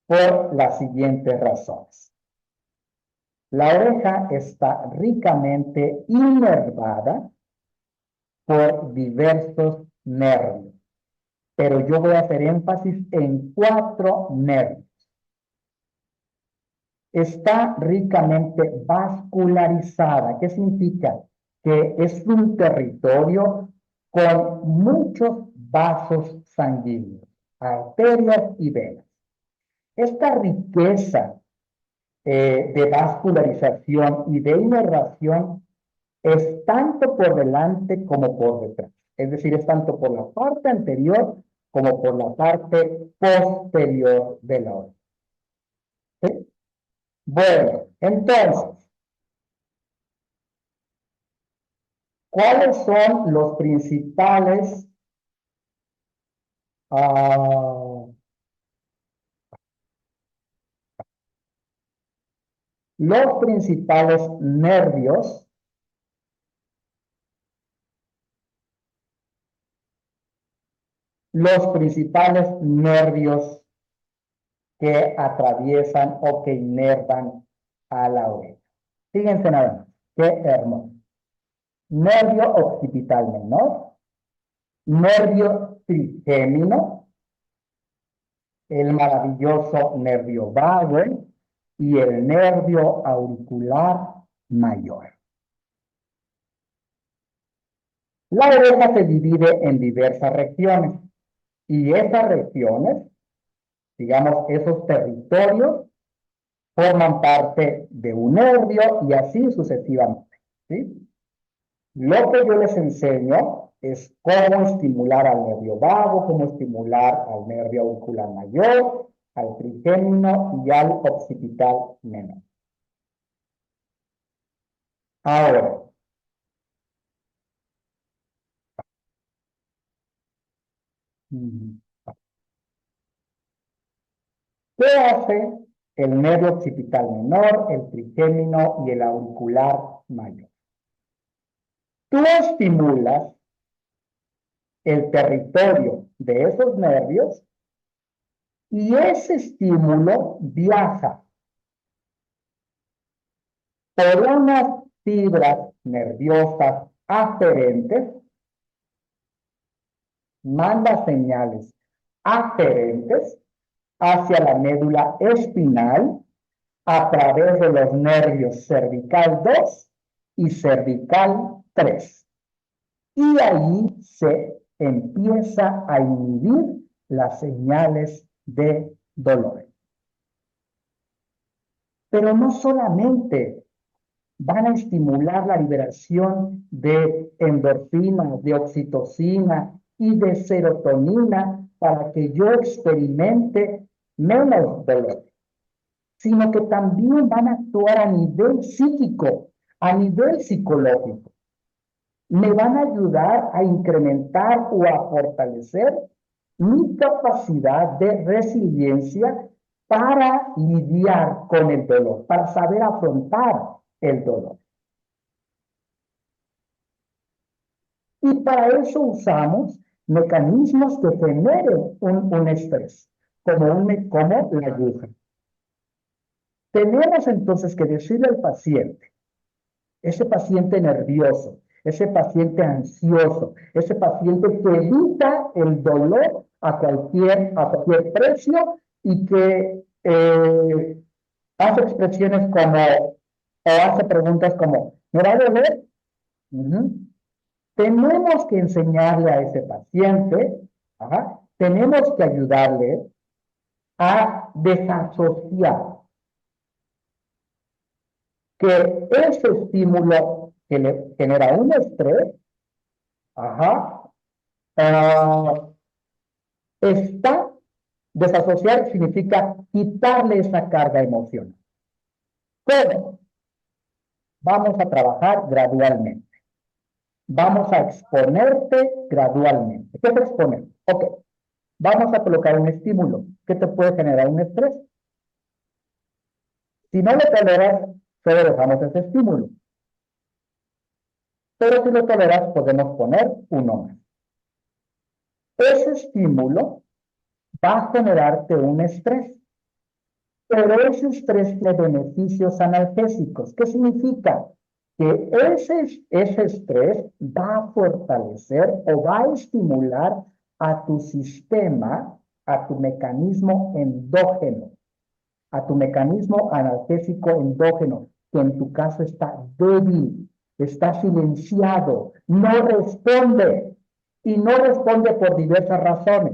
por las siguientes razones. La oreja está ricamente inervada por diversos nervios, pero yo voy a hacer énfasis en 4 nervios. Está ricamente vascularizada. ¿Qué significa? Que es un territorio con muchos vasos sanguíneos, arterias y venas. Esta riqueza de vascularización y de inervación es tanto por delante como por detrás. Es decir, es tanto por la parte anterior como por la parte posterior de la oreja. ¿Sí? Bueno, entonces, ¿cuáles son los principales nervios que atraviesan o que inervan a la oreja? Fíjense nada más, qué hermoso. Nervio occipital menor, nervio trigémino, el maravilloso nervio vago y el nervio auricular mayor. La oreja se divide en diversas regiones y esas regiones, digamos, esos territorios, forman parte de un nervio y así sucesivamente, ¿sí? Lo que yo les enseño es cómo estimular al nervio vago, cómo estimular al nervio auricular mayor, al trigémino y al occipital menor. Ahora, ¿qué hace el nervio occipital menor, el trigémino y el auricular mayor? Tú estimulas el territorio de esos nervios y ese estímulo viaja por unas fibras nerviosas aferentes, manda señales aferentes hacia la médula espinal a través de los nervios cervical 2 y cervical 3. Y ahí se empieza a inhibir las señales de dolor. Pero no solamente van a estimular la liberación de endorfina, de oxitocina y de serotonina para que yo experimente menos dolor, sino que también van a actuar a nivel psíquico, a nivel psicológico. Me van a ayudar a incrementar o a fortalecer mi capacidad de resiliencia para lidiar con el dolor, para saber afrontar el dolor. Y para eso usamos mecanismos que generen un estrés, como la aguja. Tenemos entonces que decirle al paciente, ese paciente nervioso, ese paciente ansioso, ese paciente que evita el dolor a cualquier precio y que hace expresiones como, o hace preguntas como, ¿me va a doler? Tenemos que enseñarle a ese paciente tenemos que ayudarle a desasociar que ese estímulo que le genera un estrés, desasociar significa quitarle esa carga emocional. Pero vamos a trabajar gradualmente. Vamos a exponerte gradualmente. ¿Qué es exponer? Ok, vamos a colocar un estímulo que te puede generar un estrés. Si no lo toleras, solo dejamos ese estímulo. Pero si lo toleras, podemos poner uno más. Ese estímulo va a generarte un estrés. Pero ese estrés tiene beneficios analgésicos. ¿Qué significa? Que ese estrés va a fortalecer o va a estimular a tu sistema, a tu mecanismo endógeno, a tu mecanismo analgésico endógeno, que en tu caso está débil, está silenciado, no responde, y no responde por diversas razones.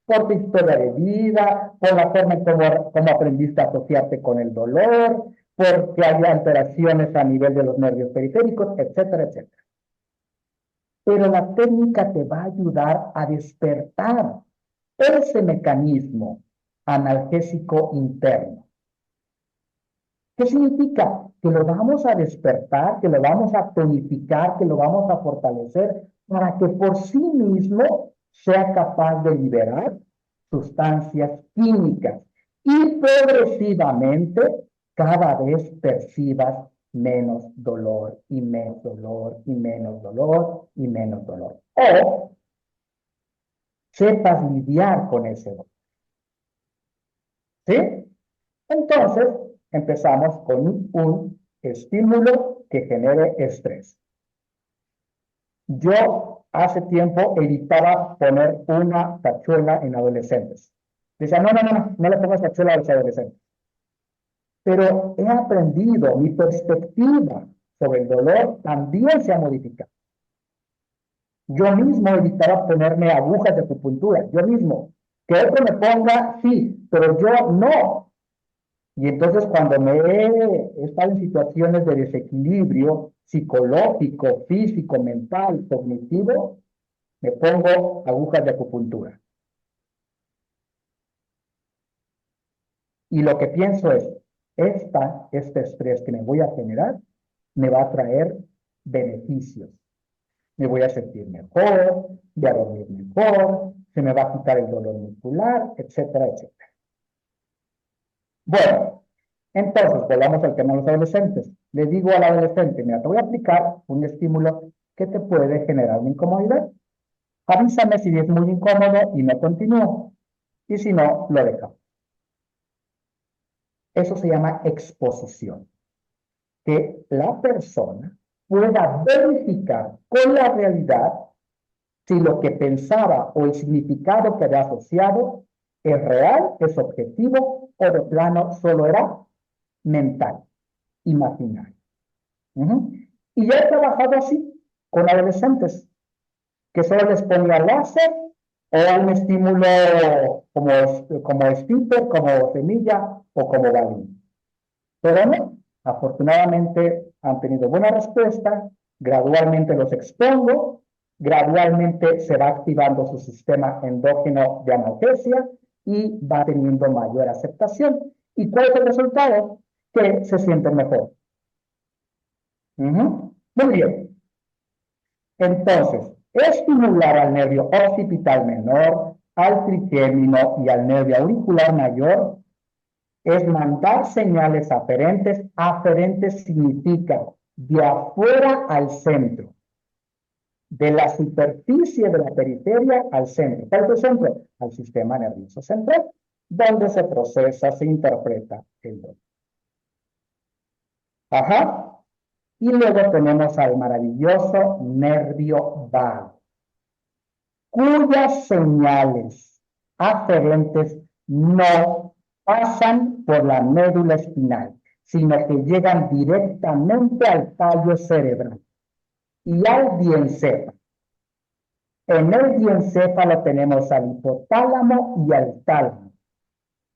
Por tu historia de vida, por la forma en cómo aprendiste a asociarte con el dolor, porque hay alteraciones a nivel de los nervios periféricos, etcétera, etcétera. Pero la técnica te va a ayudar a despertar ese mecanismo analgésico interno. ¿Qué significa? Que lo vamos a despertar, que lo vamos a tonificar, que lo vamos a fortalecer para que por sí mismo sea capaz de liberar sustancias químicas y progresivamente cada vez percibas menos dolor y menos dolor y menos dolor y menos dolor. O sepas lidiar con ese dolor. ¿Sí? Entonces, empezamos con un estímulo que genere estrés. Yo hace tiempo evitaba poner una tachuela en adolescentes. Decía, no le pongas tachuela a los adolescentes. Pero he aprendido, mi perspectiva sobre el dolor también se ha modificado. Yo mismo evitaba ponerme agujas de acupuntura, yo mismo. Que otro me ponga, sí, pero yo no. Y entonces cuando me he estado en situaciones de desequilibrio psicológico, físico, mental, cognitivo, me pongo agujas de acupuntura. Y lo que pienso es, este estrés que me voy a generar me va a traer beneficios. Me voy a sentir mejor, voy a dormir mejor, se me va a quitar el dolor muscular, etcétera, etcétera. Bueno, entonces volvamos al tema de los adolescentes. Le digo al adolescente, mira, te voy a aplicar un estímulo que te puede generar una incomodidad. Avísame si es muy incómodo y no continúo. Y si no, lo dejamos. Eso se llama exposición. Que la persona pueda verificar con la realidad si lo que pensaba o el significado que había asociado es real, es objetivo o de plano solo era mental, imaginario. Y yo he trabajado así con adolescentes que solo les ponía láser o un estímulo como speaker, como semilla o como balín. Pero no, afortunadamente han tenido buena respuesta, gradualmente los expongo, gradualmente se va activando su sistema endógeno de analgesia y va teniendo mayor aceptación. ¿Y cuál es el resultado? Que se sienten mejor. Muy bien. Entonces, estimular al nervio occipital menor, al trigémino y al nervio auricular mayor es mandar señales aferentes. Aferentes significa de afuera al centro, de la superficie de la periferia al centro. ¿Cuál es el centro? Al sistema nervioso central, donde se procesa, se interpreta el dolor. Y luego tenemos al maravilloso nervio vago, cuyas señales aferentes no pasan por la médula espinal, sino que llegan directamente al tallo cerebral y al diencéfalo. En el diencéfalo tenemos al hipotálamo y al tálamo.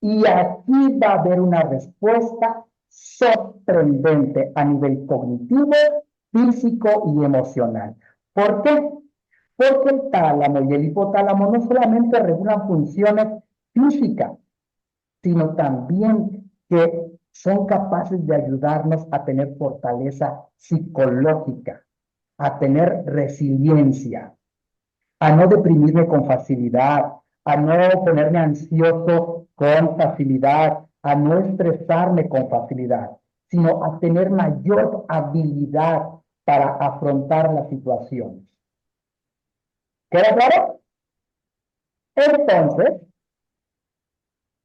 Y aquí va a haber una respuesta sorprendente a nivel cognitivo, físico y emocional. ¿Por qué? Porque el tálamo y el hipotálamo no solamente regulan funciones físicas, sino también que son capaces de ayudarnos a tener fortaleza psicológica, a tener resiliencia, a no deprimirme con facilidad, a no ponerme ansioso con facilidad, a no estresarme con facilidad, sino a tener mayor habilidad para afrontar las situaciones. ¿Queda claro? Entonces,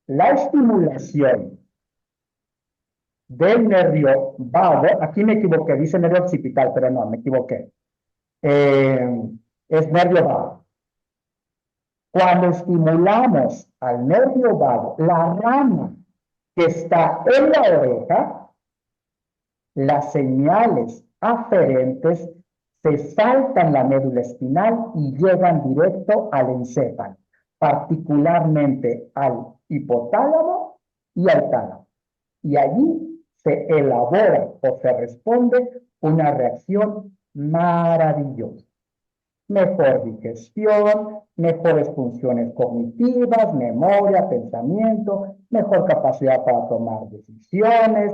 la estimulación del nervio vago, aquí me equivoqué, dice nervio occipital, pero no, me equivoqué. Es nervio vago. Cuando estimulamos al nervio vago, la rama que está en la oreja, las señales aferentes se saltan la médula espinal y llegan directo al encéfalo, particularmente al hipotálamo y al tálamo. Y allí se elabora o se responde una reacción maravillosa. Mejor digestión, mejores funciones cognitivas, memoria, pensamiento, mejor capacidad para tomar decisiones,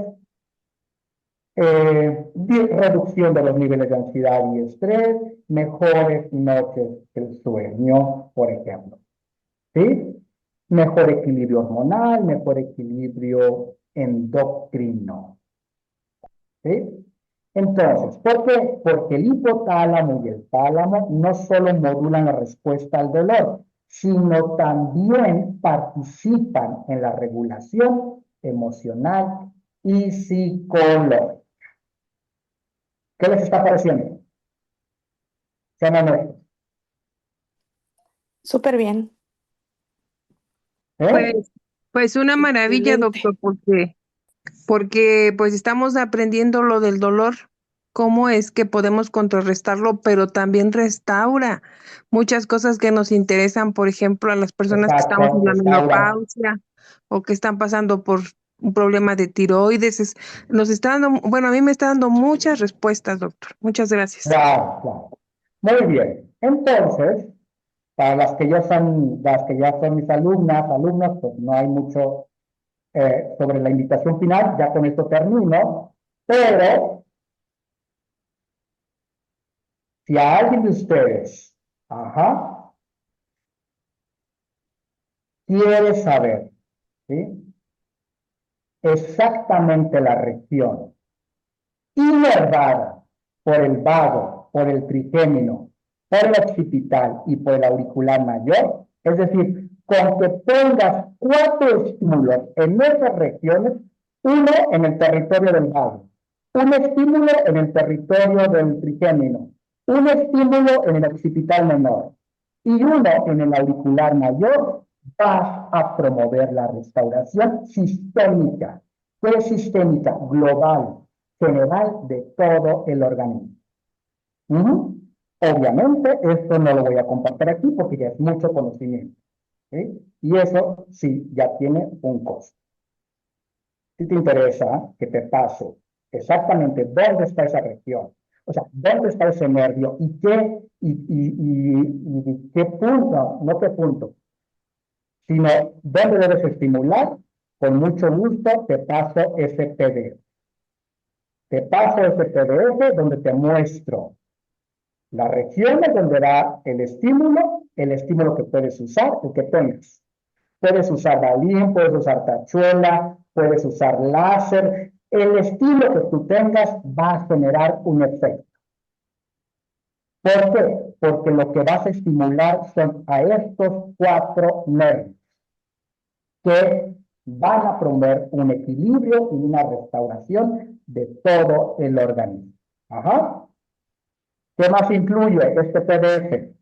reducción de los niveles de ansiedad y estrés, mejores noches del sueño, por ejemplo. ¿Sí? Mejor equilibrio hormonal, mejor equilibrio endocrino. ¿Sí? Entonces, ¿por qué? Porque el hipotálamo y el tálamo no solo modulan la respuesta al dolor, sino también participan en la regulación emocional y psicológica. ¿Qué les está pareciendo? Sean honestos. Súper bien. ¿Eh? Pues una maravilla, Excelente. doctor, porque pues estamos aprendiendo lo del dolor, cómo es que podemos contrarrestarlo, pero también restaura muchas cosas que nos interesan, por ejemplo, a las personas que estamos en Exacto, la restaura. menopausia o que están pasando por un problema de tiroides. Nos está dando, bueno, a mí me está dando muchas respuestas, doctor. Muchas gracias. Claro, claro. Muy bien. Entonces, para las que ya son mis alumnos, pues no hay mucho sobre la invitación final, ya con esto termino, pero si a alguien de ustedes, quiere saber, ¿sí? Exactamente la región inervada por el vago, por el trigémino, por el occipital y por el auricular mayor, es decir, con que pongas 4 estímulos en esas regiones, uno en el territorio del vago, un estímulo en el territorio del trigémino, un estímulo en el occipital menor y uno en el auricular mayor, vas a promover la restauración sistémica. ¿Qué es sistémica? Global, general de todo el organismo. Obviamente, esto no lo voy a compartir aquí porque ya es mucho conocimiento. ¿Sí? Y eso sí, ya tiene un costo. Si te interesa que te pase exactamente dónde está esa región, o sea, dónde está ese nervio y qué punto, no qué punto, sino dónde debes estimular, con mucho gusto te paso ese PDF. Te paso ese PDF donde te muestro las regiones donde va el estímulo que puedes usar, el que tengas. Puedes usar balín, puedes usar tachuela, puedes usar láser. El estilo que tú tengas va a generar un efecto. ¿Por qué? Porque lo que vas a estimular son a estos 4 nervios que van a promover un equilibrio y una restauración de todo el organismo. ¿Qué más incluye este PDF?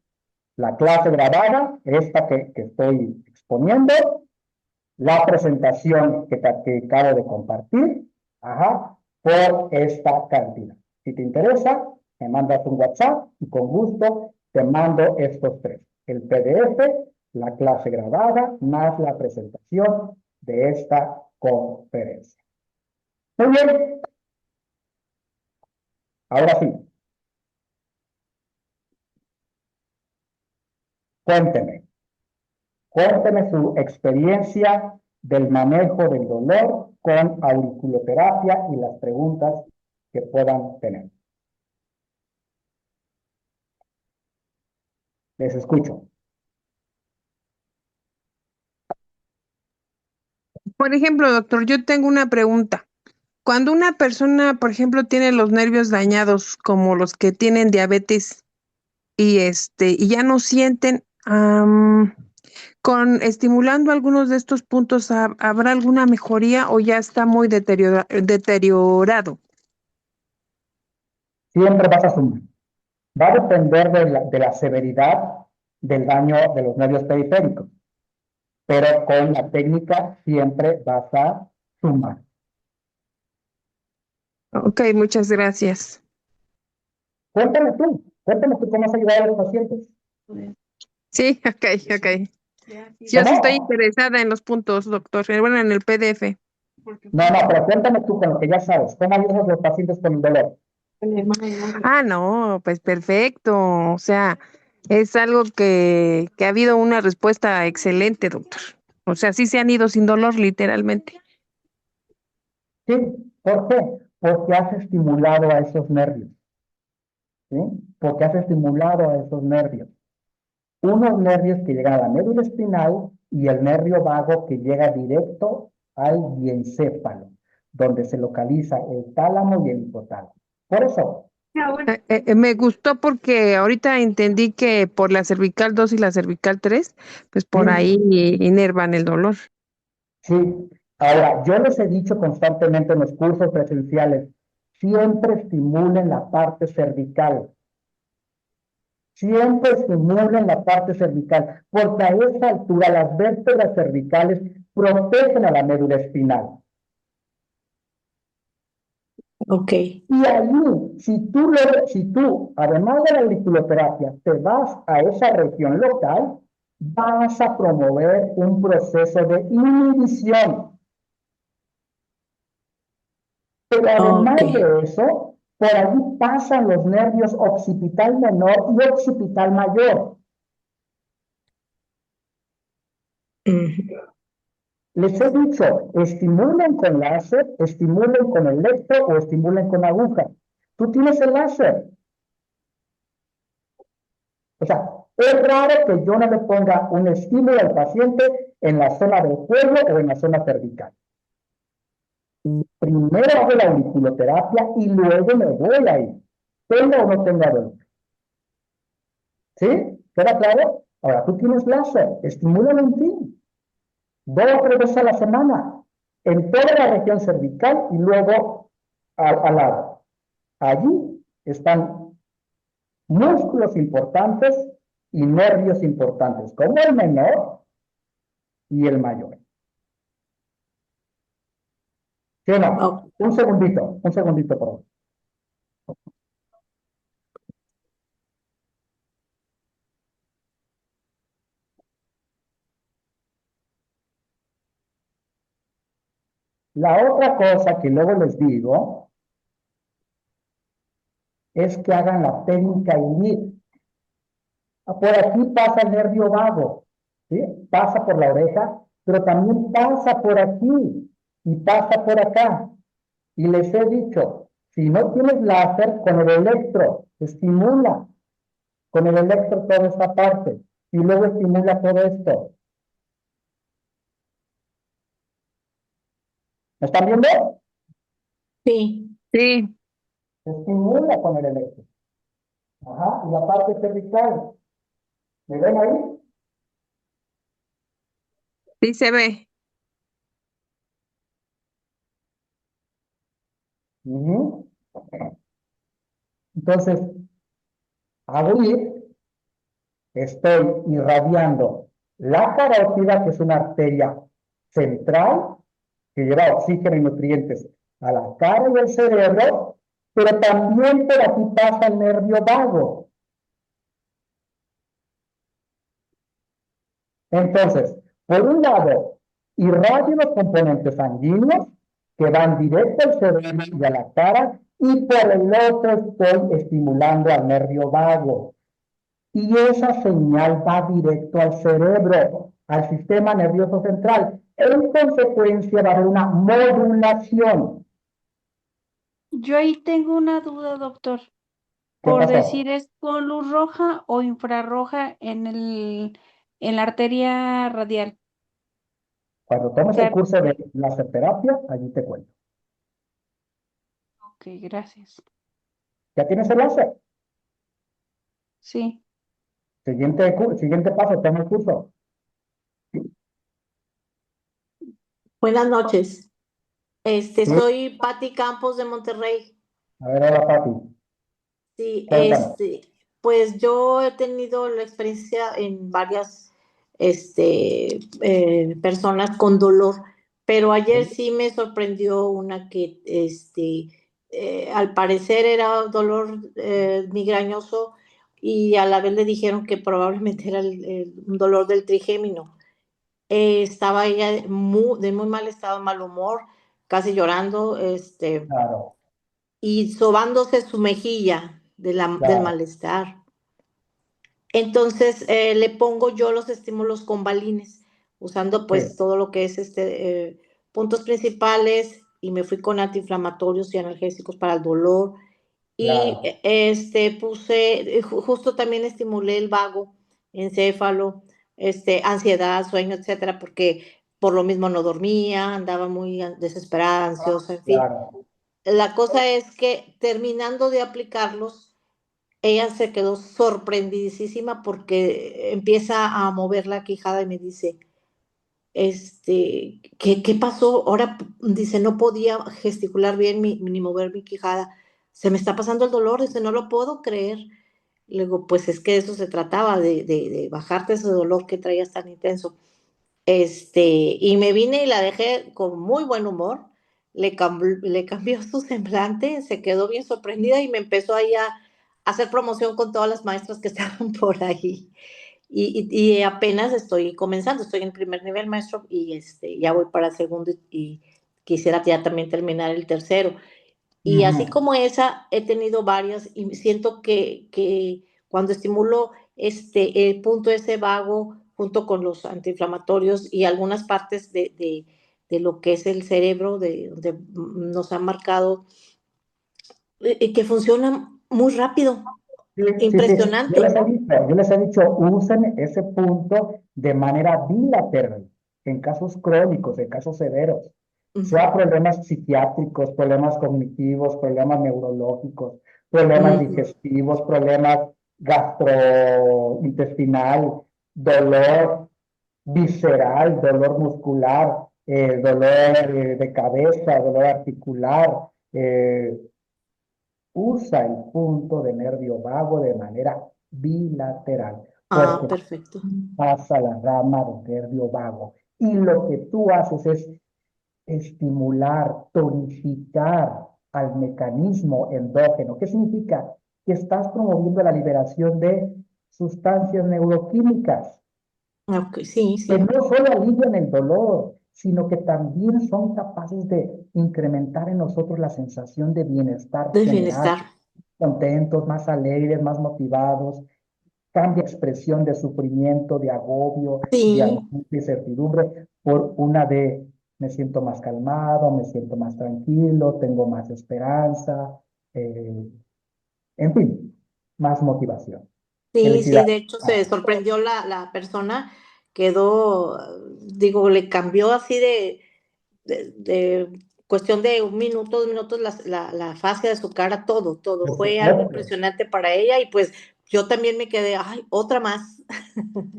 La clase grabada, esta que estoy exponiendo, la presentación que acabo de compartir, por esta cantidad. Si te interesa, me mandas un WhatsApp y con gusto te mando estos tres. El PDF, la clase grabada, más la presentación de esta conferencia. Muy bien. Ahora sí. Cuénteme. Cuénteme su experiencia del manejo del dolor con auriculoterapia y las preguntas que puedan tener. Les escucho. Por ejemplo, doctor, yo tengo una pregunta. Cuando una persona, por ejemplo, tiene los nervios dañados, como los que tienen diabetes, y ya no sienten, con estimulando algunos de estos puntos, ¿habrá alguna mejoría o ya está muy deteriorado? Siempre vas a sumar. Va a depender de la severidad del daño de los nervios periféricos, pero con la técnica siempre vas a sumar. Ok, muchas gracias. Cuéntame tú cómo has ayudado a los pacientes. Sí, ok. Yo sí estoy interesada en los puntos, doctor. Bueno, en el PDF. No, pero cuéntame tú con lo que ya sabes. ¿Cómo ayudas a los pacientes con el dolor? No, pues perfecto. O sea, es algo que ha habido una respuesta excelente, doctor. O sea, sí se han ido sin dolor, literalmente. Sí, ¿por qué? Porque has estimulado a esos nervios. ¿Sí? Porque has estimulado a esos nervios. Unos nervios que llegan a la médula espinal y el nervio vago que llega directo al diencéfalo, donde se localiza el tálamo y el hipotálamo. Por eso, Me gustó porque ahorita entendí que por la cervical 2 y la cervical 3, pues por ahí inervan el dolor. sí. Ahora, yo les he dicho constantemente en los cursos presenciales, siempre estimulen la parte cervical. Siempre estimulen la parte cervical, porque a esa altura las vértebras cervicales protegen a la médula espinal. Ok. Y ahí, si tú, además de la auriculoterapia, te vas a esa región local, vas a promover un proceso de inhibición. Pero además Ok. de eso, por ahí pasan los nervios occipital menor y occipital mayor. Les he dicho, estimulen con láser, estimulen con electro o estimulen con aguja. Tú tienes el láser. O sea, es raro que yo no le ponga un estímulo al paciente en la zona del cuello o en la zona cervical. Primero hago la auriculoterapia y luego me voy ahí. Tenga o no tenga dolor. ¿Sí? ¿Queda claro? Ahora, tú tienes láser, estimúlalo en ti. 2 o 3 veces a la semana. En toda la región cervical y luego al lado. Allí están músculos importantes y nervios importantes, como el menor y el mayor. ¿Sí o no? Un segundito, por favor. La otra cosa que luego les digo es que hagan la técnica INIT. Por aquí pasa el nervio vago, ¿sí? Pasa por la oreja, pero también pasa por aquí y pasa por acá. Y les he dicho, si no tienes láser, con el electro, estimula con el electro toda esta parte y luego estimula todo esto. ¿Me están viendo? Sí. Sí, Estimula con el electro. Ajá, y la parte cervical. ¿Me ven ahí? sí se ve. Ujú. Entonces, abrir, estoy irradiando la carótida, que es una arteria central que lleva oxígeno y nutrientes a la cara y al cerebro, pero también por aquí pasa el nervio vago. Entonces, por un lado, irradio los componentes sanguíneos que van directo al cerebro y a la cara, y por el otro estoy estimulando al nervio vago. Y esa señal va directo al cerebro, al sistema nervioso central. En consecuencia, va a haber una modulación. Yo ahí tengo una duda, doctor. ¿Qué Por pasó? decir, ¿es con luz roja o infrarroja en la arteria radial? Cuando tomes el Claro. curso de láser terapia, allí te cuento. Ok, gracias. ¿Ya tienes el láser? Sí. Siguiente paso, toma el curso. Buenas noches. Sí. Soy Patti Campos de Monterrey. A ver, ahora, Pati, Sí, cuéntame. pues yo he tenido la experiencia en varias, personas con dolor, pero ayer Sí, sí me sorprendió una que, al parecer era dolor migrañoso y a la vez le dijeron que probablemente era un dolor del trigémino. Estaba ella de muy mal estado, mal humor, casi llorando, claro, y sobándose su mejilla del claro. malestar. Entonces le pongo yo los estímulos con balines, usando Sí, pues todo lo que es puntos principales, y me fui con antiinflamatorios y analgésicos para el dolor. Y claro. puse, justo también estimulé el vago, encéfalo, ansiedad, sueño, etcétera, porque por lo mismo no dormía, andaba muy desesperada, ansiosa, en fin. Claro. La cosa es que terminando de aplicarlos, ella se quedó sorprendidísima porque empieza a mover la quijada y me dice, ¿qué pasó? Ahora, dice, no podía gesticular bien ni mover mi quijada. Se me está pasando el dolor, dice, no lo puedo creer. Le digo, pues es que de eso se trataba, de bajarte ese dolor que traías tan intenso. Y me vine y la dejé con muy buen humor. Le cambió su semblante, se quedó bien sorprendida y me empezó ahí a hacer promoción con todas las maestras que estaban por ahí. Y apenas estoy comenzando, estoy en primer nivel, maestro, y ya voy para el segundo y quisiera ya también terminar el tercero. Y así Ujú. como esa, he tenido varias y siento que cuando estimulo el punto ese vago junto con los antiinflamatorios y algunas partes de lo que es el cerebro, donde nos han marcado, que funciona muy rápido, Sí, sí, sí. impresionante. Yo les he dicho, usen ese punto de manera bilateral, en casos crónicos, en casos severos, sea Ujú, problemas psiquiátricos, problemas cognitivos, problemas neurológicos, problemas ujú. digestivos, problemas gastrointestinal, dolor visceral, dolor muscular, dolor de cabeza, dolor articular, eh, usa el punto de nervio vago de manera bilateral, Ah, porque perfecto. pasa la rama del nervio vago. Y lo que tú haces es estimular, tonificar al mecanismo endógeno. ¿Qué significa? Que estás promoviendo la liberación de sustancias neuroquímicas Ok, sí, que sí, no solo alivian el dolor, sino que también son capaces de incrementar en nosotros la sensación de bienestar de general, bienestar. contentos, más alegres, más motivados, cambia expresión de sufrimiento, de agobio, de Sí, angustia y certidumbre por una de me siento más calmado, me siento más tranquilo, tengo más esperanza, eh, en fin, más motivación. sí, sí, Felicidad. de hecho se sorprendió la persona, quedó, digo, le cambió así de cuestión de un minuto, 2 minutos, la fascia de su cara, todo, todo. Por Fue algo supuesto. impresionante para ella y pues yo también me quedé, ay, otra más,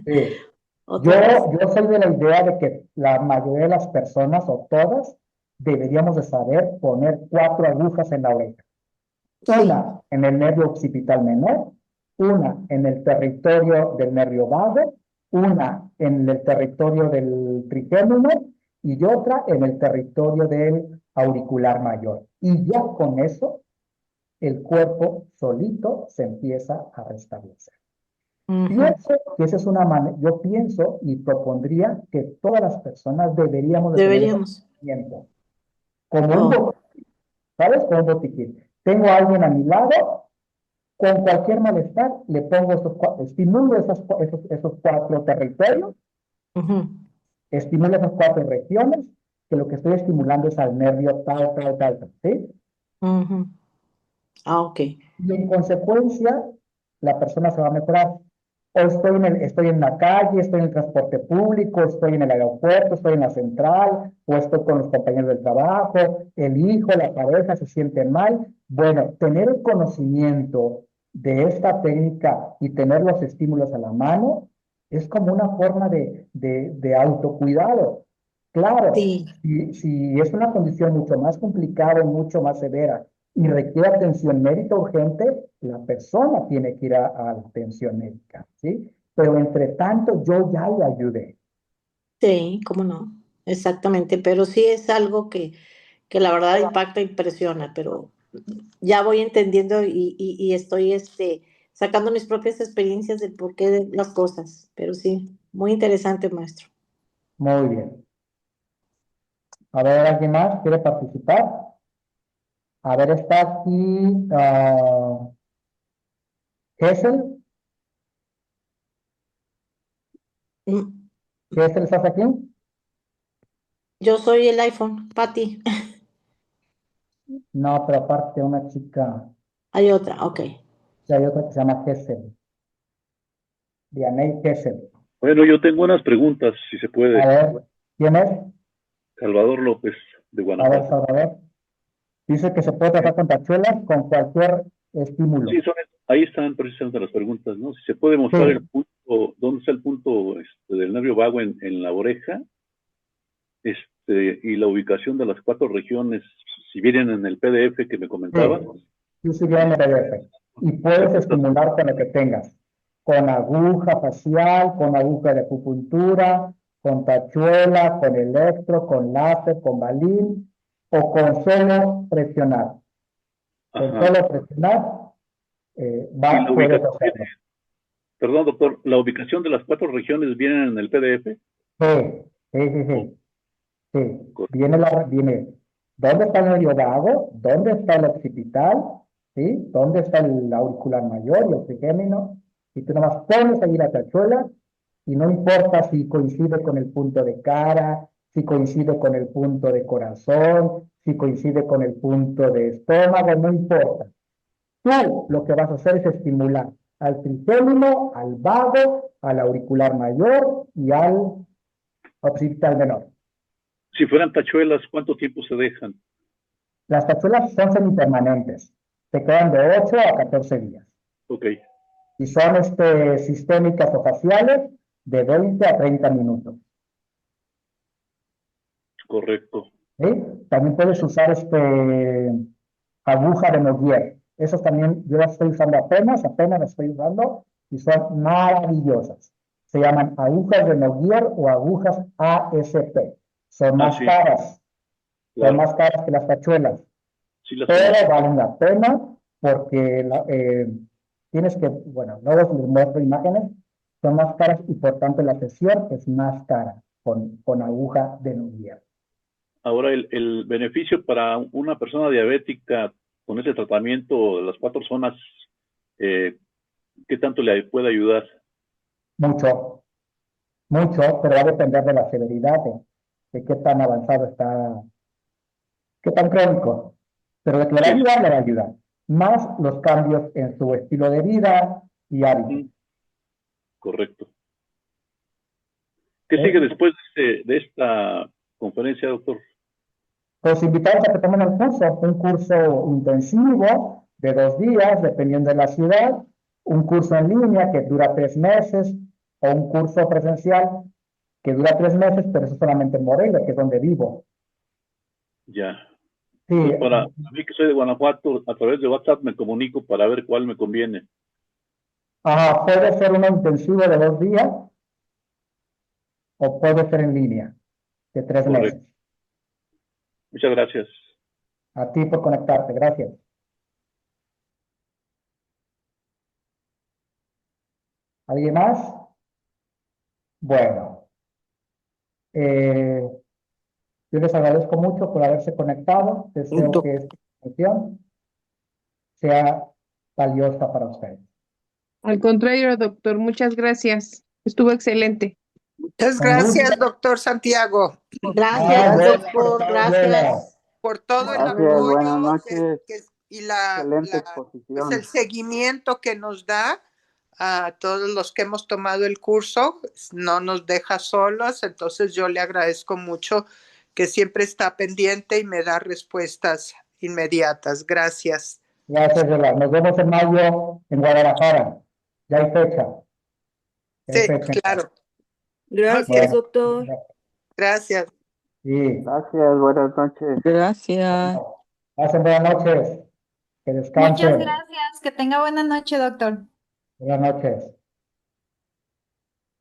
Sí. Yo, otra más. yo soy de la idea de que la mayoría de las personas o todas deberíamos de saber poner 4 agujas en la oreja. Sí, Una en el nervio occipital menor, una en el territorio del nervio vago, una en el territorio del trigémino y otra en el territorio del auricular mayor. Y ya con eso, el cuerpo solito se empieza a restablecer. Ujú. Pienso que esa es una manera, yo pienso y propondría que todas las personas deberíamos de tener ese Deberíamos. conocimiento, como un Oh, botiquín, ¿sabes? Como un botiquín. Tengo a alguien a mi lado, con cualquier malestar, le pongo estimulo esos 4 territorios, ujú, estimulo esas 4 regiones, que lo que estoy estimulando es al nervio tal, tal, tal, tal, ¿sí? ujú. Ah, ok. Y en consecuencia, la persona se va a mejorar. O estoy en la calle, estoy en el transporte público, estoy en el aeropuerto, estoy en la central, o estoy con los compañeros del trabajo, el hijo, la pareja se siente mal. Bueno, tener el conocimiento de esta técnica y tener los estímulos a la mano es como una forma de autocuidado. Claro, Sí, si es una condición mucho más complicada, mucho más severa, y requiere atención médica urgente, la persona tiene que ir a la atención médica, ¿sí? Pero entre tanto, yo ya le ayudé. sí, cómo no. Exactamente. Pero sí es algo que la verdad impacta, impresiona, pero ya voy entendiendo y estoy sacando mis propias experiencias del porqué de las cosas. Pero sí, muy interesante, maestro. Muy bien. A ver, ¿alguien más quiere participar? A ver, está aquí Hessel. Mm, Hessel, ¿estás aquí? Yo soy el iPhone, Patti. No, pero aparte una chica, Hay otra, ok. sí, hay otra que se llama Hessel, Dianey Hessel. Bueno, yo tengo unas preguntas, si se A puede. ver, ¿quién es? Salvador López, de A ver, Guanajuato. Salvador. Dice que se puede tratar con tachuelas con cualquier Sí, estímulo. ahí están precisamente las preguntas, ¿no? Si se puede Sí, mostrar el punto, dónde está el punto del nervio vago en la oreja, y la ubicación de las 4 regiones, si vienen en el PDF que me comentaba, sí, sí, sí, bien y en el PDF. Y se puedes apunta. estimular con lo que tengas, con aguja facial, con aguja de acupuntura, con tachuela, con electro, con láser, con balín, o con solo presionar. Con Ajá. solo presionar, Y la puedes ubicación, hacerlo. perdón, doctor, la ubicación de las 4 regiones vienen en el PDF. Sí, sí, sí, Oh, sí. Sí, viene, ¿dónde está el nervio vago? ¿Dónde está el occipital? ¿Sí? ¿Dónde está el auricular mayor y el trigémino? Y tú nomás pones ahí la tachuela y no importa si coincide con el punto de cara, si coincide con el punto de corazón, si coincide con el punto de estómago, no importa. Tú lo que vas a hacer es estimular al trigémino, al vago, al auricular mayor y al occipital menor. si fueran tachuelas, ¿cuánto tiempo se dejan? Las tachuelas son semipermanentes, se quedan de 8 a 14 días. Ok, Y son sistémicas o faciales de 20 a 30 minutos. correcto. ¿Sí? También puedes usar aguja de Noguer. Esas también yo las estoy usando apenas las estoy usando y son maravillosas. Se llaman agujas de Noguer o agujas ASP. Son Ah, más sí, caras, son claro, más caras que las tachuelas. sí las Pero conozco. valen la pena porque tienes que, bueno, luego les muestro imágenes, son más caras y por tanto la sesión es más cara con aguja de Nubier. Ahora, el beneficio para una persona diabética con ese tratamiento de las 4 zonas, eh, ¿qué tanto le puede ayudar? Mucho, mucho, pero va a depender de la severidad, de qué tan avanzado está, qué tan crónico. Pero de que le va a Sí, ayudar, le va a ayudar. Más los cambios en su estilo de vida y hábitos. correcto. ¿Qué sigue ¿Eh? después de esta conferencia, doctor? Los invitados a que tomen el curso, un curso intensivo de 2 días, dependiendo de la ciudad, un curso en línea que dura 3 meses, o un curso presencial que dura 3 meses, pero eso solamente en Morelia, que es donde vivo. Ya. Sí, Entonces, para mí que soy de Guanajuato, a través de WhatsApp me comunico para ver cuál me conviene. puede ser uno intensivo de 2 días o puede ser en línea de 3 meses. Correcto. Muchas gracias. A ti por conectarte, gracias. ¿Alguien más? Bueno, yo les agradezco mucho por haberse conectado. Deseo que esta sesión sea valiosa para ustedes. Al contrario, doctor, muchas gracias. Estuvo excelente. Muchas Con gusto. gracias, doctor Santiago, Gracias, bueno, doctor, gracias. por todo el Gracias, buenas apoyo noches. y Excelente pues exposición. el seguimiento que nos da a todos los que hemos tomado el curso. No nos deja solos, entonces yo le agradezco mucho que siempre está pendiente y me da respuestas inmediatas. Gracias. Gracias, Yolanda. Nos vemos en mayo en Guadalajara. Ya hay fecha. Ya hay Sí, fecha. claro. Gracias, Bueno, doctor. Gracias. sí. Gracias, buenas noches. Gracias. Pasen buenas noches. Que Muchas descansen. gracias. Que tenga buena noche, doctor. Buenas noches.